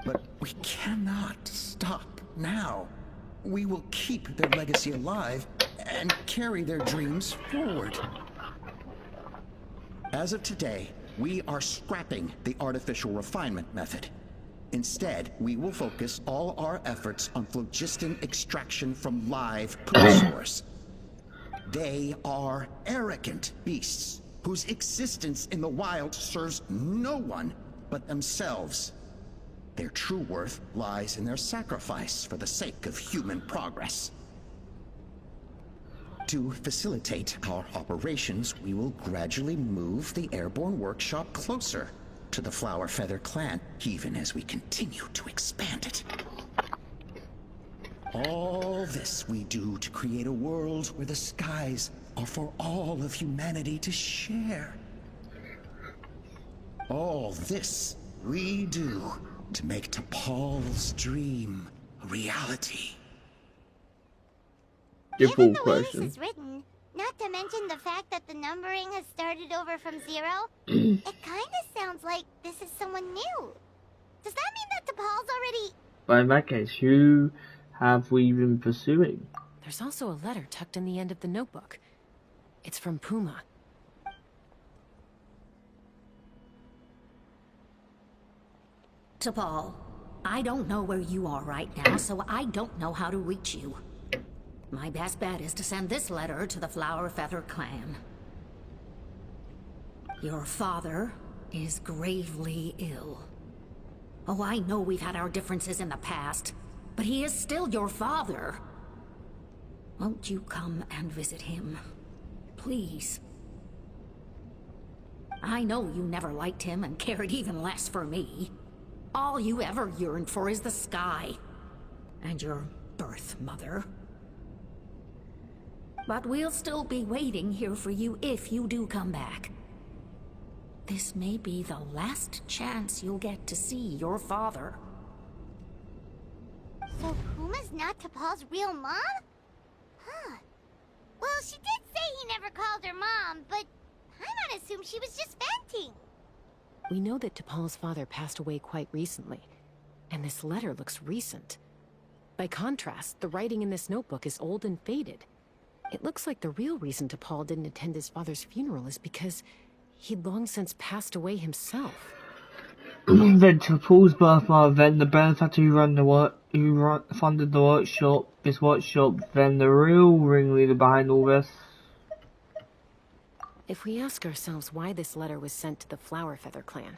But we cannot stop now. We will keep their legacy alive and carry their dreams forward. As of today, we are scrapping the artificial refinement method. Instead, we will focus all our efforts on phlogiston extraction from live cucosaurs. They are arrogant beasts whose existence in the wild serves no one but themselves. Their true worth lies in their sacrifice for the sake of human progress. To facilitate our operations, we will gradually move the airborne workshop closer to the Flower Feather clan, even as we continue to expand it. All this we do to create a world where the skies are for all of humanity to share. All this we do to make T'Pol's dream a reality. Given the way this is written, not to mention the fact that the numbering has started over from 0, it kind of sounds like this is someone new. Does that mean that T'Pol's already... But in that case, who have we been pursuing? There's also a letter tucked in the end of the notebook. It's from Puma. T'Pol, I don't know where you are right now, so I don't know how to reach you. My best bet is to send this letter to the Flower Feather clan. Your father is gravely ill. Oh, I know we've had our differences in the past, but he is still your father. Won't you come and visit him? Please. I know you never liked him and cared even less for me. All you ever yearned for is the sky. And your birth mother. But we'll still be waiting here for you if you do come back. This may be the last chance you'll get to see your father. So Puma's not T'Pol's real mom? Huh. Well, she did say he never called her mom, but I might assume she was just venting. We know that T'Pol's father passed away quite recently, and this letter looks recent. By contrast, the writing in this notebook is old and faded. It looks like the real reason T'Pol didn't attend his father's funeral is because he'd long since passed away himself. Then to Paul's birthmark, then the benefactor who funded the workshop, then the real ringleader behind all this. If we ask ourselves why this letter was sent to the Flower Feather clan,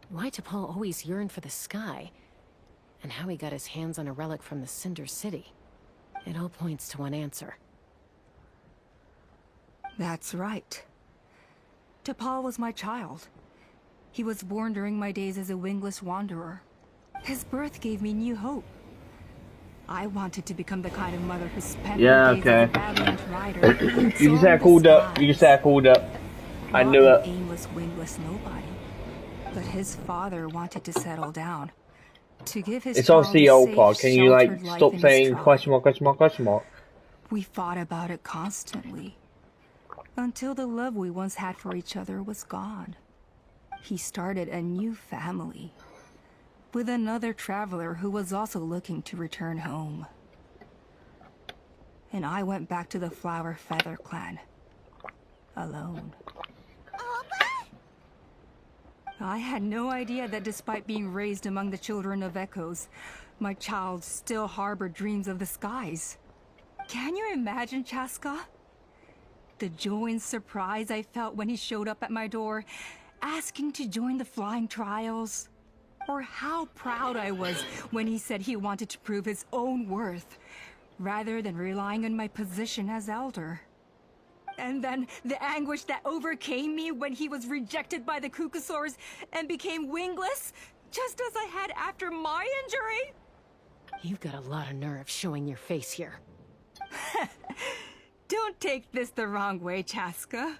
why T'Pol always yearned for the sky, and how he got his hands on a relic from the Cinder City, it all points to one answer. That's right. T'Pol was my child. He was born during my days as a wingless wanderer. His birth gave me new hope. I wanted to become the kind of mother who spent her days as a valiant rider. You can say I called up. You can say I called up. I knew it. Aimless, wingless nobody. But his father wanted to settle down. To give his It's obviously child a old part. safe, Can you like sheltered life stop in his saying tribe. question mark, question mark, question mark? We fought about it constantly. Until the love we once had for each other was gone. He started a new family. With another traveler who was also looking to return home. And I went back to the Flower Feather clan. Alone. I had no idea that despite being raised among the children of echoes, my child still harbored dreams of the skies. Can you imagine, Chasca? The joy and surprise I felt when he showed up at my door, asking to join the flying trials. Or how proud I was when he said he wanted to prove his own worth, rather than relying on my position as elder. And then the anguish that overcame me when he was rejected by the Cucusaurs and became wingless, just as I had after my injury. You've got a lot of nerve showing your face here. Don't take this the wrong way, Chasca.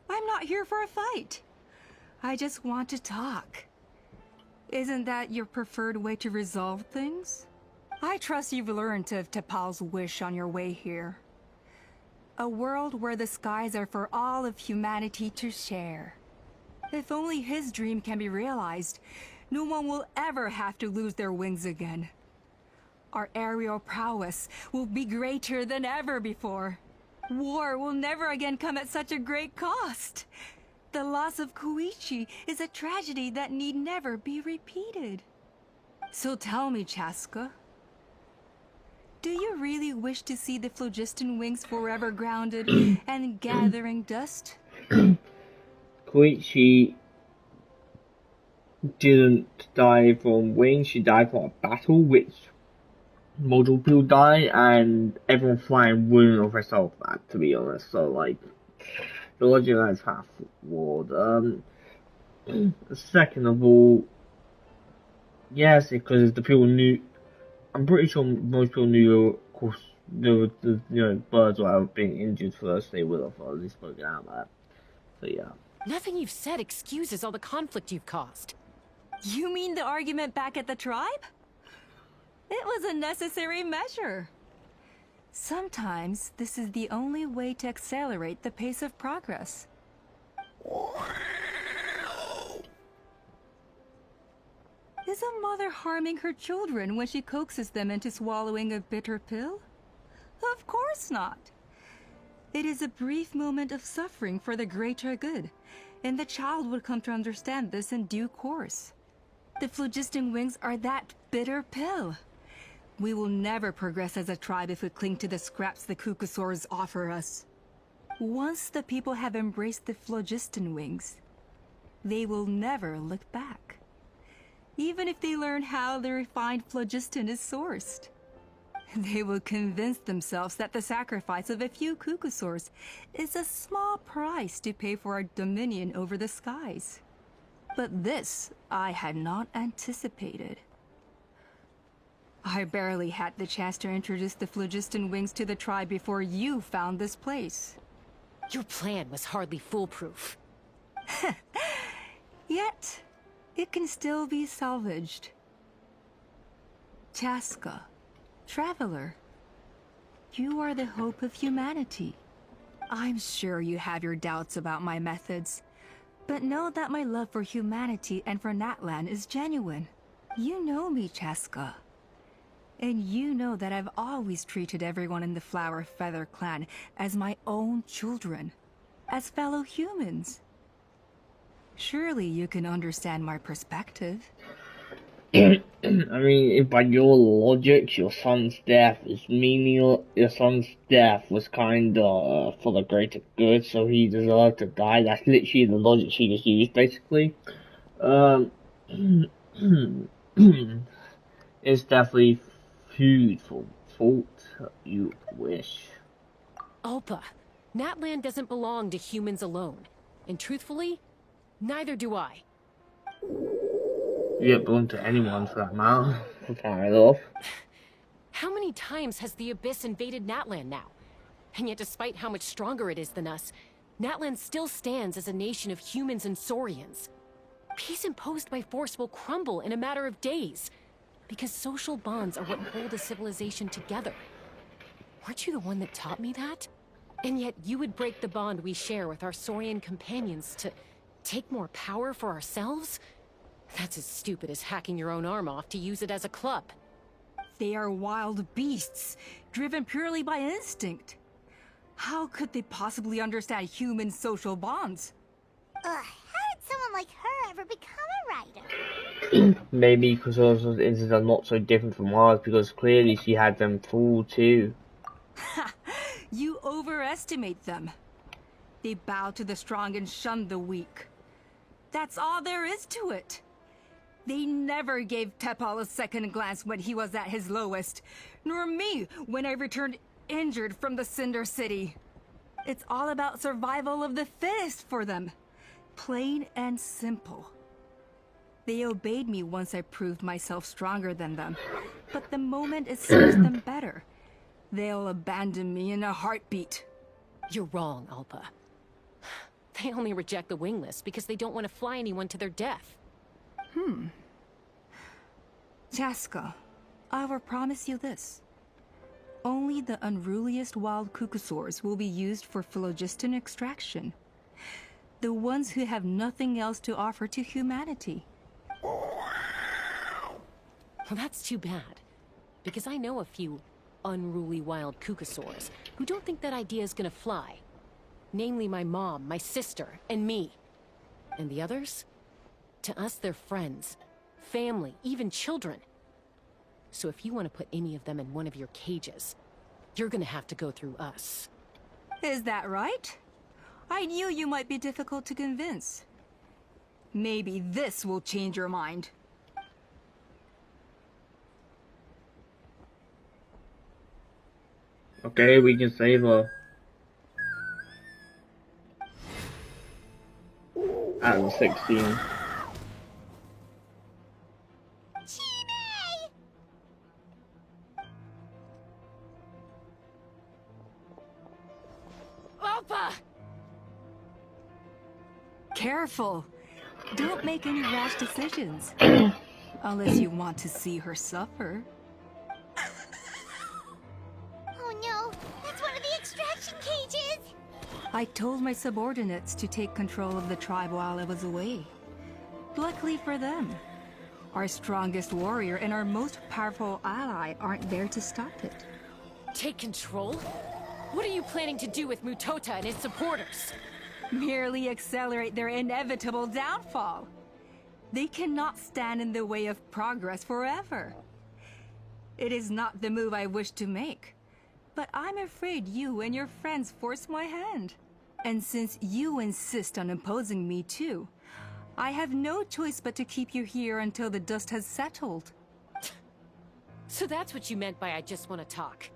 I'm not here for a fight. I just want to talk. Isn't that your preferred way to resolve things? I trust you've learned of T'Pol's wish on your way here. A world where the skies are for all of humanity to share. If only his dream can be realized, no one will ever have to lose their wings again. Our aerial prowess will be greater than ever before. War will never again come at such a great cost. The loss of Koichi is a tragedy that need never be repeated. So tell me, Chasca, do you really wish to see the phlogiston wings forever grounded and gathering dust? Koichi didn't die from wings, she died from a battle which multiple people died, and everyone flying wouldn't have resolved that, to be honest. So, like, the logic is half flawed. Second of all, yes, because the people knew. I'm pretty sure most people knew, of course, the birds were being injured first. They would have at least spoken out about that. So yeah. Nothing you've said excuses all the conflict you've caused. You mean the argument back at the tribe? It was a necessary measure. Sometimes this is the only way to accelerate the pace of progress. Is a mother harming her children when she coaxes them into swallowing a bitter pill? Of course not. It is a brief moment of suffering for the greater good, and the child would come to understand this in due course. The phlogiston wings are that bitter pill. We will never progress as a tribe if we cling to the scraps the Cucusaurs offer us. Once the people have embraced the phlogiston wings, they will never look back. Even if they learn how the refined phlogiston is sourced. They will convince themselves that the sacrifice of a few Cucusaurs is a small price to pay for our dominion over the skies. But this I had not anticipated. I barely had the chance to introduce the phlogiston wings to the tribe before you found this place. Your plan was hardly foolproof. Yet, it can still be salvaged. Chasca, traveler, you are the hope of humanity. I'm sure you have your doubts about my methods, but know that my love for humanity and for Natlan is genuine. You know me, Chasca. And you know that I've always treated everyone in the Flower Feather clan as my own children, as fellow humans. Surely you can understand my perspective. I mean, if by your logic, your son's death is meaningless. Your son's death was kinda for the greater good, so he deserved to die. That's literally the logic she just used, basically. Um, it's definitely food for thought. You wish. Alpa, Natland doesn't belong to humans alone. And truthfully, neither do I. You don't belong to anyone for that matter. Fire it off. How many times has the Abyss invaded Natland now? And yet despite how much stronger it is than us, Natland still stands as a nation of humans and Saurians. Peace imposed by force will crumble in a matter of days, because social bonds are what hold a civilization together. Weren't you the one that taught me that? And yet you would break the bond we share with our Saurian companions to take more power for ourselves? That's as stupid as hacking your own arm off to use it as a club. They are wild beasts, driven purely by instinct. How could they possibly understand human social bonds? How did someone like her ever become a writer? Maybe because those incidents are not so different from ours, because clearly she had them fooled too. You overestimate them. They bow to the strong and shun the weak. That's all there is to it. They never gave Tepal a second glance when he was at his lowest, nor me when I returned injured from the Cinder City. It's all about survival of the fittest for them. Plain and simple. They obeyed me once I proved myself stronger than them, but the moment it serves them better, they'll abandon me in a heartbeat. You're wrong, Alpa. They only reject the wingless because they don't want to fly anyone to their death. Chasca, I will promise you this. Only the unruliest wild cucosaurs will be used for phlogiston extraction. The ones who have nothing else to offer to humanity. Well, that's too bad. Because I know a few unruly wild cucosaurs who don't think that idea is gonna fly. Namely my mom, my sister, and me. And the others? To us, they're friends, family, even children. So if you want to put any of them in one of your cages, you're gonna have to go through us. Is that right? I knew you might be difficult to convince. Maybe this will change your mind. Okay, we can save her. Out of 16. Alpa! Careful. Don't make any rash decisions. Unless you want to see her suffer. Oh no, that's one of the extraction cages! I told my subordinates to take control of the tribe while I was away. Luckily for them, our strongest warrior and our most powerful ally aren't there to stop it. Take control? What are you planning to do with Mutota and his supporters? Merely accelerate their inevitable downfall. They cannot stand in the way of progress forever. It is not the move I wish to make, but I'm afraid you and your friends force my hand. And since you insist on opposing me too, I have no choice but to keep you here until the dust has settled. So that's what you meant by I just want to talk.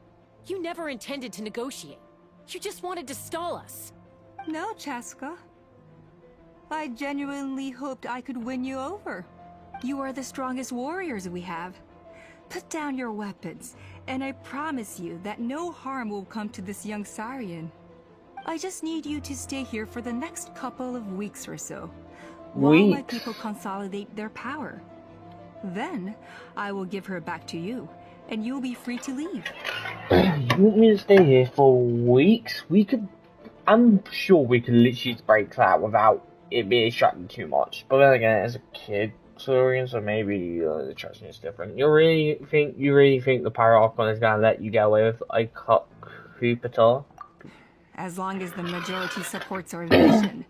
You never intended to negotiate. You just wanted to stall us. No, Chasca. I genuinely hoped I could win you over. You are the strongest warriors we have. Put down your weapons, and I promise you that no harm will come to this young Saurian. I just need you to stay here for the next couple of weeks or so, while my people consolidate their power. Then, I will give her back to you, and you'll be free to leave. You want me to stay here for weeks? I'm sure we could literally break that without it being distracting too much. But then again, as a kid Saurian, so maybe the trust is different. You really think the Pyro Archon is gonna let you get away with a Cupitor? as long as the majority supports our vision.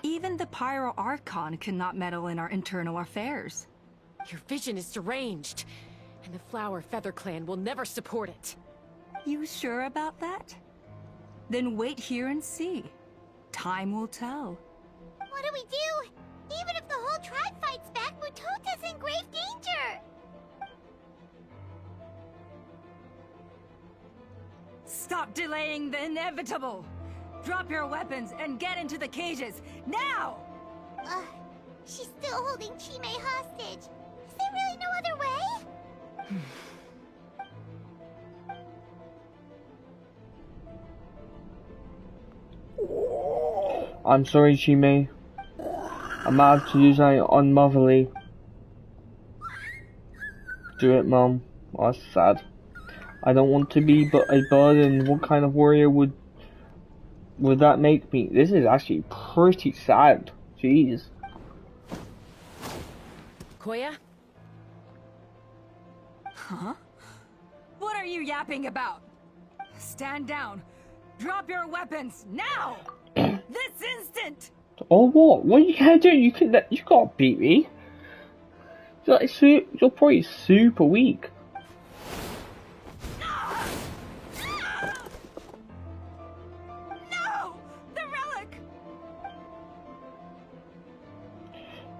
Even the Pyro Archon cannot meddle in our internal affairs. Your vision is deranged, and the Flower Feather Clan will never support it. You sure about that? Then wait here and see. Time will tell. What do we do? Even if the whole tribe fights back, Mutota's in grave danger! Stop delaying the inevitable! Drop your weapons and get into the cages, now! She's still holding Chime hostage. Is there really no other way? I'm sorry, Chime. I'm about to do something unmotherly. Do it, Mom. Oh, that's sad. I don't want to be but a burden. What kind of warrior would that make me? This is actually pretty sad. Jeez. Koya? Huh? What are you yapping about? Stand down. Drop your weapons, now! This instant! Oh, what? What are you gonna do? You can't beat me. You're probably super weak. No! The relic!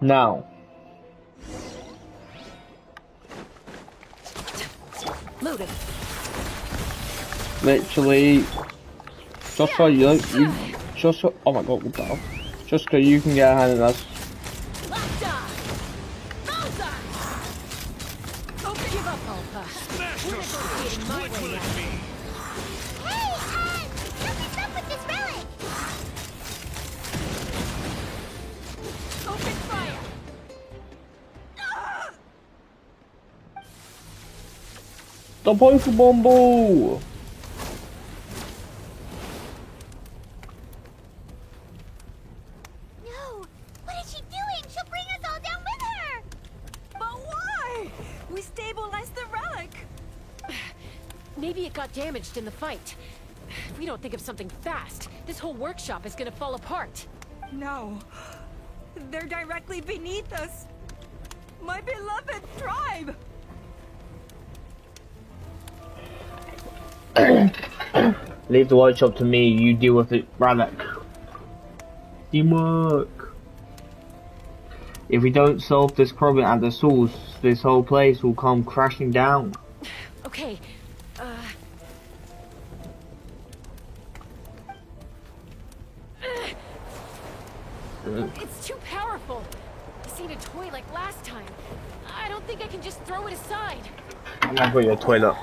Now. Loaded. Literally, just so oh my god, what the hell? Just so you can get a hand in us. The Pokemon Ball! No! What is she doing? She'll bring us all down with her! But why? We stabilized the relic! Maybe it got damaged in the fight. If we don't think of something fast, this whole workshop is gonna fall apart. No. They're directly beneath us. My beloved tribe! Leave the workshop to me, you deal with it, relic. Teamwork. If we don't solve this problem at the source, this whole place will come crashing down. Okay, It's too powerful. This ain't a toy like last time. I don't think I can just throw it aside. I'm gonna put your toilet.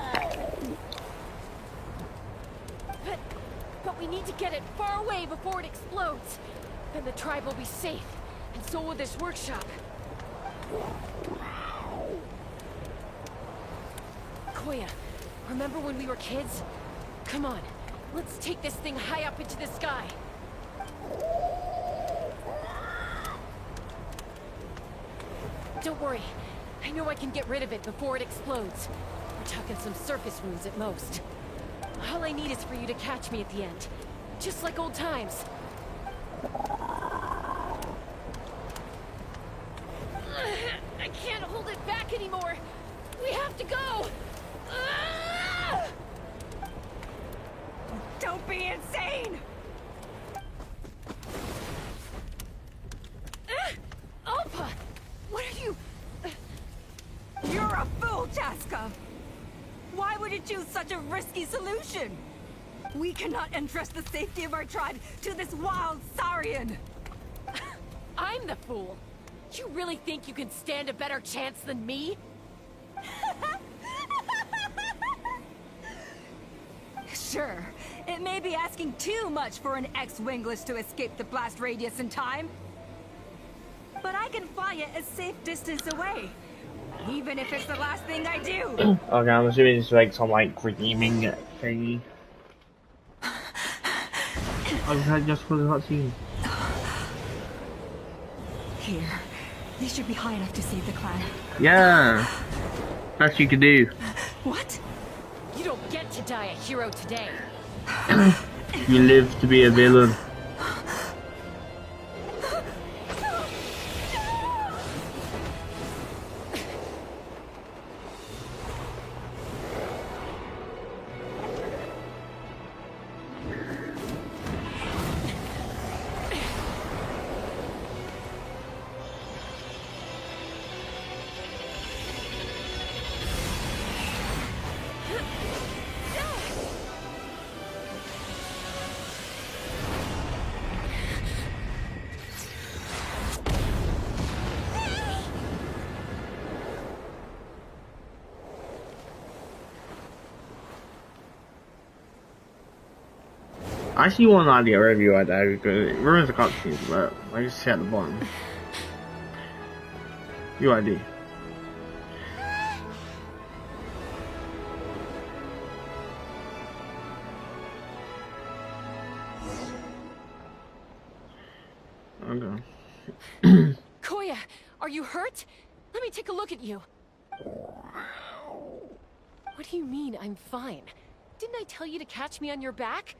But we need to get it far away before it explodes. Then the tribe will be safe, and so will this workshop. Koya, remember when we were kids? Come on, let's take this thing high up into the sky. Don't worry, I know I can get rid of it before it explodes. We're talking some surface wounds at most. All I need is for you to catch me at the end. Just like old times. I can't hold it back anymore. We have to go. Don't be insane! Alpha! What are you... You're a fool, Chasca! Why would you choose such a risky solution? We cannot entrust the safety of our tribe to this wild Saurian! I'm the fool! You really think you can stand a better chance than me? Sure, it may be asking too much for an ex-wingless to escape the blast radius in time. But I can fly it a safe distance away. Even if it's the last thing I do. Okay, I'm assuming it's like some like redeeming thingy. Okay, just for the cutscene. Here. These should be high enough to save the clan. Yeah. Best you can do. What? You don't get to die a hero today. You live to be a villain. I actually want an idea review right there because it ruins the cutscenes, but I just see at the bottom. UID. Okay. Koya, are you hurt? Let me take a look at you. What do you mean, I'm fine? Didn't I tell you to catch me on your back?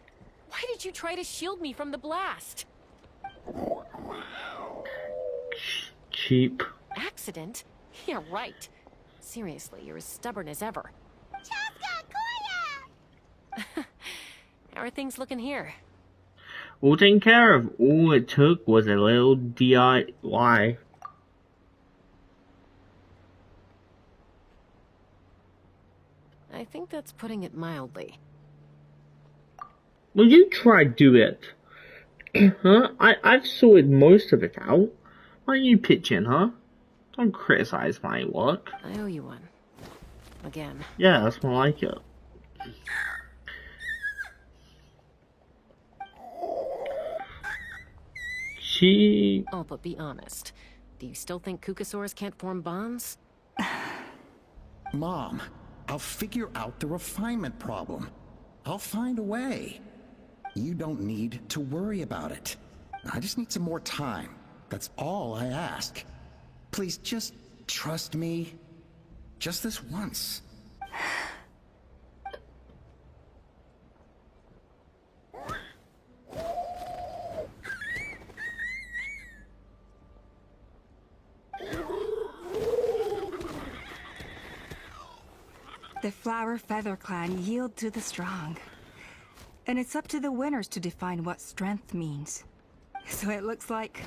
Why did you try to shield me from the blast? Cheap. Accident? Yeah, right. Seriously, you're as stubborn as ever. Chasca, Koya! How are things looking here? All taken care of. All it took was a little DIY. I think that's putting it mildly. Well, you try do it. Huh? I've sorted most of it out. Why don't you pitch in, huh? Don't criticize my work. I owe you one. Again. Yeah, that's more like it. Oh, but be honest. Do you still think Kukasaurs can't form bonds? Mom, I'll figure out the refinement problem. I'll find a way. You don't need to worry about it. I just need some more time. That's all I ask. Please just trust me. Just this once. The Flower Feather Clan yield to the strong. And it's up to the winners to define what strength means. So it looks like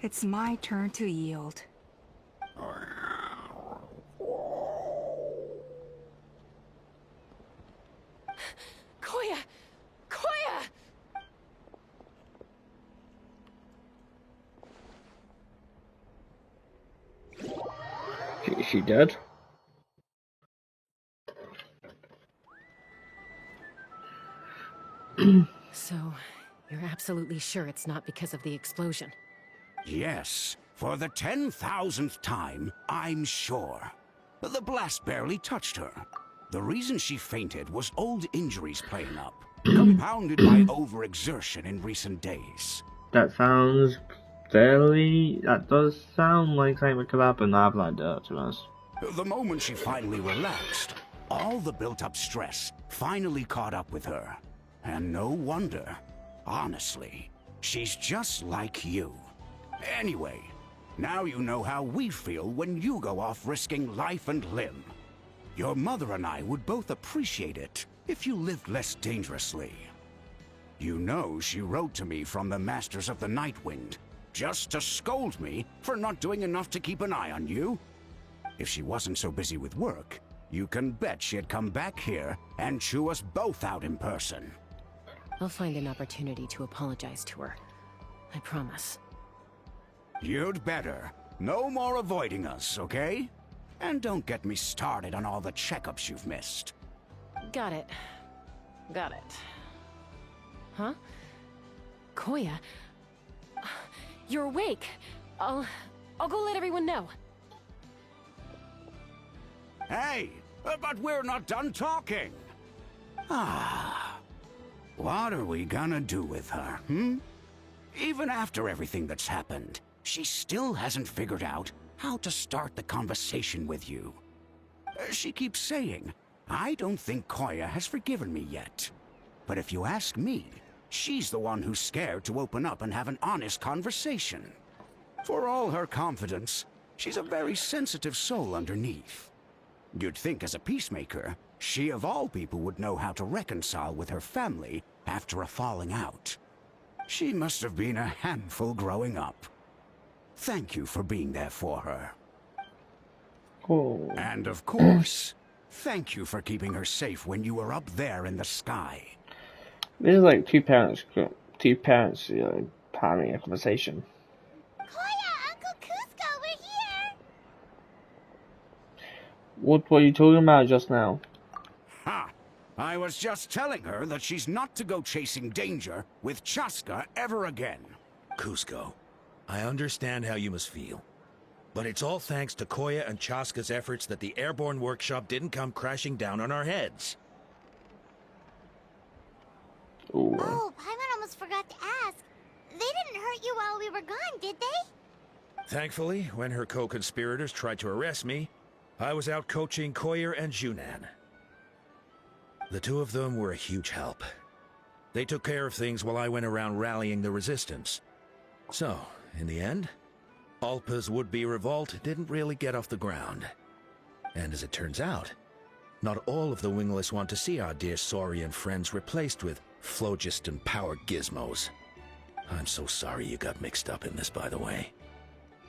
it's my turn to yield. Koya! Koya! Is she dead? So, you're absolutely sure it's not because of the explosion? Yes, for the 10,000th time, I'm sure. The blast barely touched her. The reason she fainted was old injuries playing up, compounded by overexertion in recent days. That does sound like something that could happen. I've like that, to be honest. The moment she finally relaxed, all the built-up stress finally caught up with her. And no wonder. Honestly, she's just like you. Anyway, now you know how we feel when you go off risking life and limb. Your mother and I would both appreciate it if you lived less dangerously. You know she wrote to me from the Masters of the Nightwind, just to scold me for not doing enough to keep an eye on you. If she wasn't so busy with work, you can bet she'd come back here and chew us both out in person. I'll find an opportunity to apologize to her. I promise. You'd better. No more avoiding us, okay? And don't get me started on all the checkups you've missed. Got it. Got it. Huh? Koya? You're awake. I'll go let everyone know. Hey, but we're not done talking. What are we gonna do with her, Even after everything that's happened, she still hasn't figured out how to start the conversation with you. She keeps saying, I don't think Koya has forgiven me yet. But if you ask me, she's the one who's scared to open up and have an honest conversation. For all her confidence, she's a very sensitive soul underneath. You'd think as a peacemaker, she of all people would know how to reconcile with her family after a falling out. She must have been a handful growing up. Thank you for being there for her. Oh. And of course, thank you for keeping her safe when you were up there in the sky. This is like two parents, having a conversation. Koya, Uncle Cusco, we're here! What were you talking about just now? Ha! I was just telling her that she's not to go chasing danger with Chasca ever again. Cusco, I understand how you must feel. But it's all thanks to Koya and Chasca's efforts that the airborne workshop didn't come crashing down on our heads. Ooh. Oh, Paimon almost forgot to ask. They didn't hurt you while we were gone, did they? Thankfully, when her co-conspirators tried to arrest me, I was out coaching Koya and Junan. The two of them were a huge help. They took care of things while I went around rallying the resistance. So, in the end, Alpa's would-be revolt didn't really get off the ground. And as it turns out, not all of the wingless want to see our dear Saurian friends replaced with phlogiston power gizmos. I'm so sorry you got mixed up in this, by the way.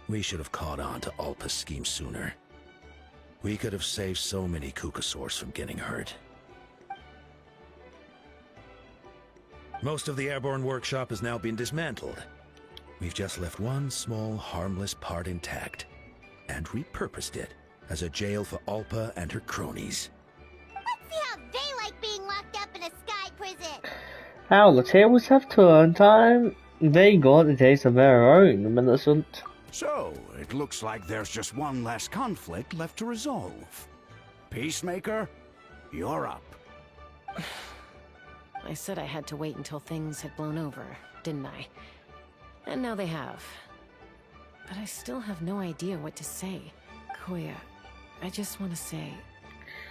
We should have caught on to Alpa's scheme sooner. We could have saved so many Kukasaurs from getting hurt. Most of the airborne workshop has now been dismantled. We've just left one small, harmless part intact, and repurposed it as a jail for Alpa and her cronies. Let's see how they like being locked up in a sky prison. How the tables have turned time. They got a taste of their own, Millicent. So, it looks like there's just one less conflict left to resolve. Peacemaker, you're up. I said I had to wait until things had blown over, didn't I? And now they have. But I still have no idea what to say. Koya, I just want to say,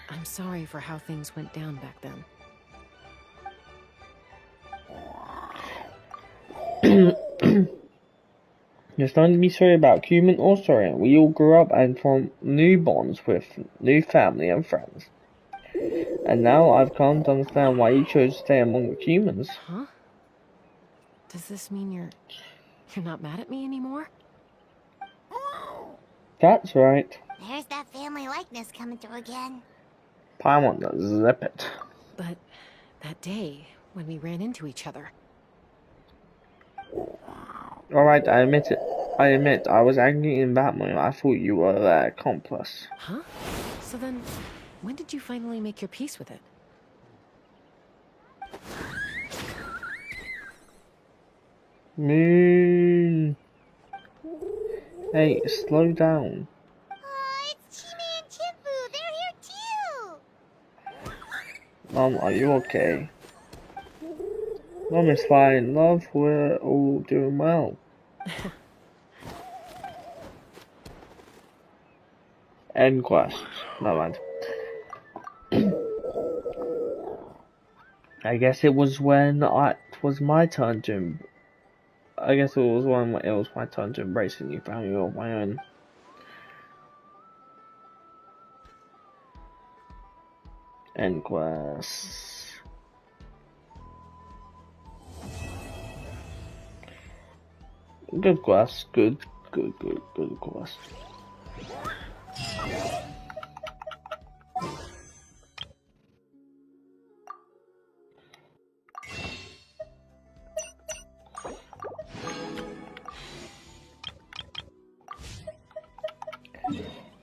I'm sorry for how things went down back then. There's nothing to be sorry about, human or Saurian. We all grew up and formed new bonds with new family and friends. And now I've come to understand why you chose to stay among the humans. Huh? Does this mean you're not mad at me anymore? That's right. There's that family likeness coming through again. Paimon does zip it. But that day, when we ran into each other. Alright, I admit it. I admit, I was angry in that moment. I thought you were their accomplice. Huh? So then, when did you finally make your peace with it? Moon. Hey, slow down. Oh, it's Chime and Chimpu. They're here too. Mom, are you okay? Mom is fine. Love, we're all doing well. End quest. No mind. I guess it was when it was my turn to. I guess it was when it was my turn to embrace a new family of my own. End quest. Good quest. Good quest.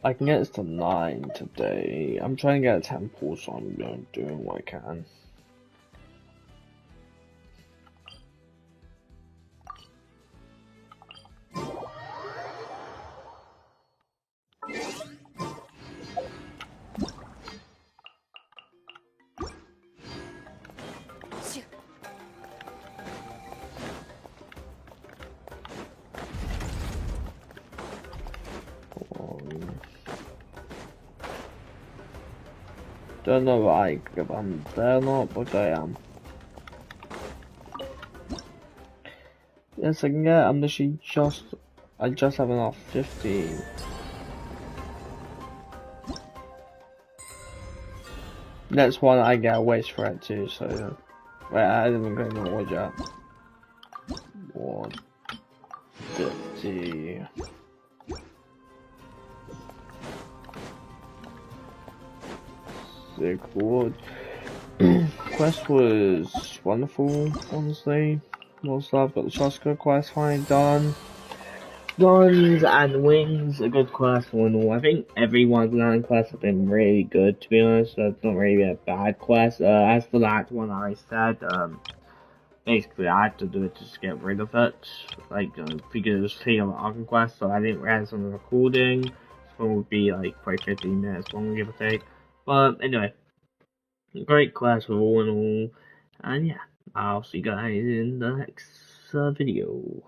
I can get this to 9 today. I'm trying to get a temple, so I'm doing what I can. Don't know if I'm there or not, but I am. Yes, I can get. I'm literally I just have enough 15. That's one I get a waste for it too. So, wait, I didn't even go in the watch yet. 150. Sick wood. Quest was wonderful, honestly. More stuff, got the chasca quest finally done. Guns and wings, a good quest all in all. I think every one of the land quests have been really good, to be honest. So it's not really a bad quest. As for that one I said, basically I had to do it to just get rid of it. Like, because it was taking on the other quest, so I didn't realize on the recording. So it would be like probably 15 minutes long, give or take. But anyway, great quest all in all. And yeah, I'll see you guys in the next video.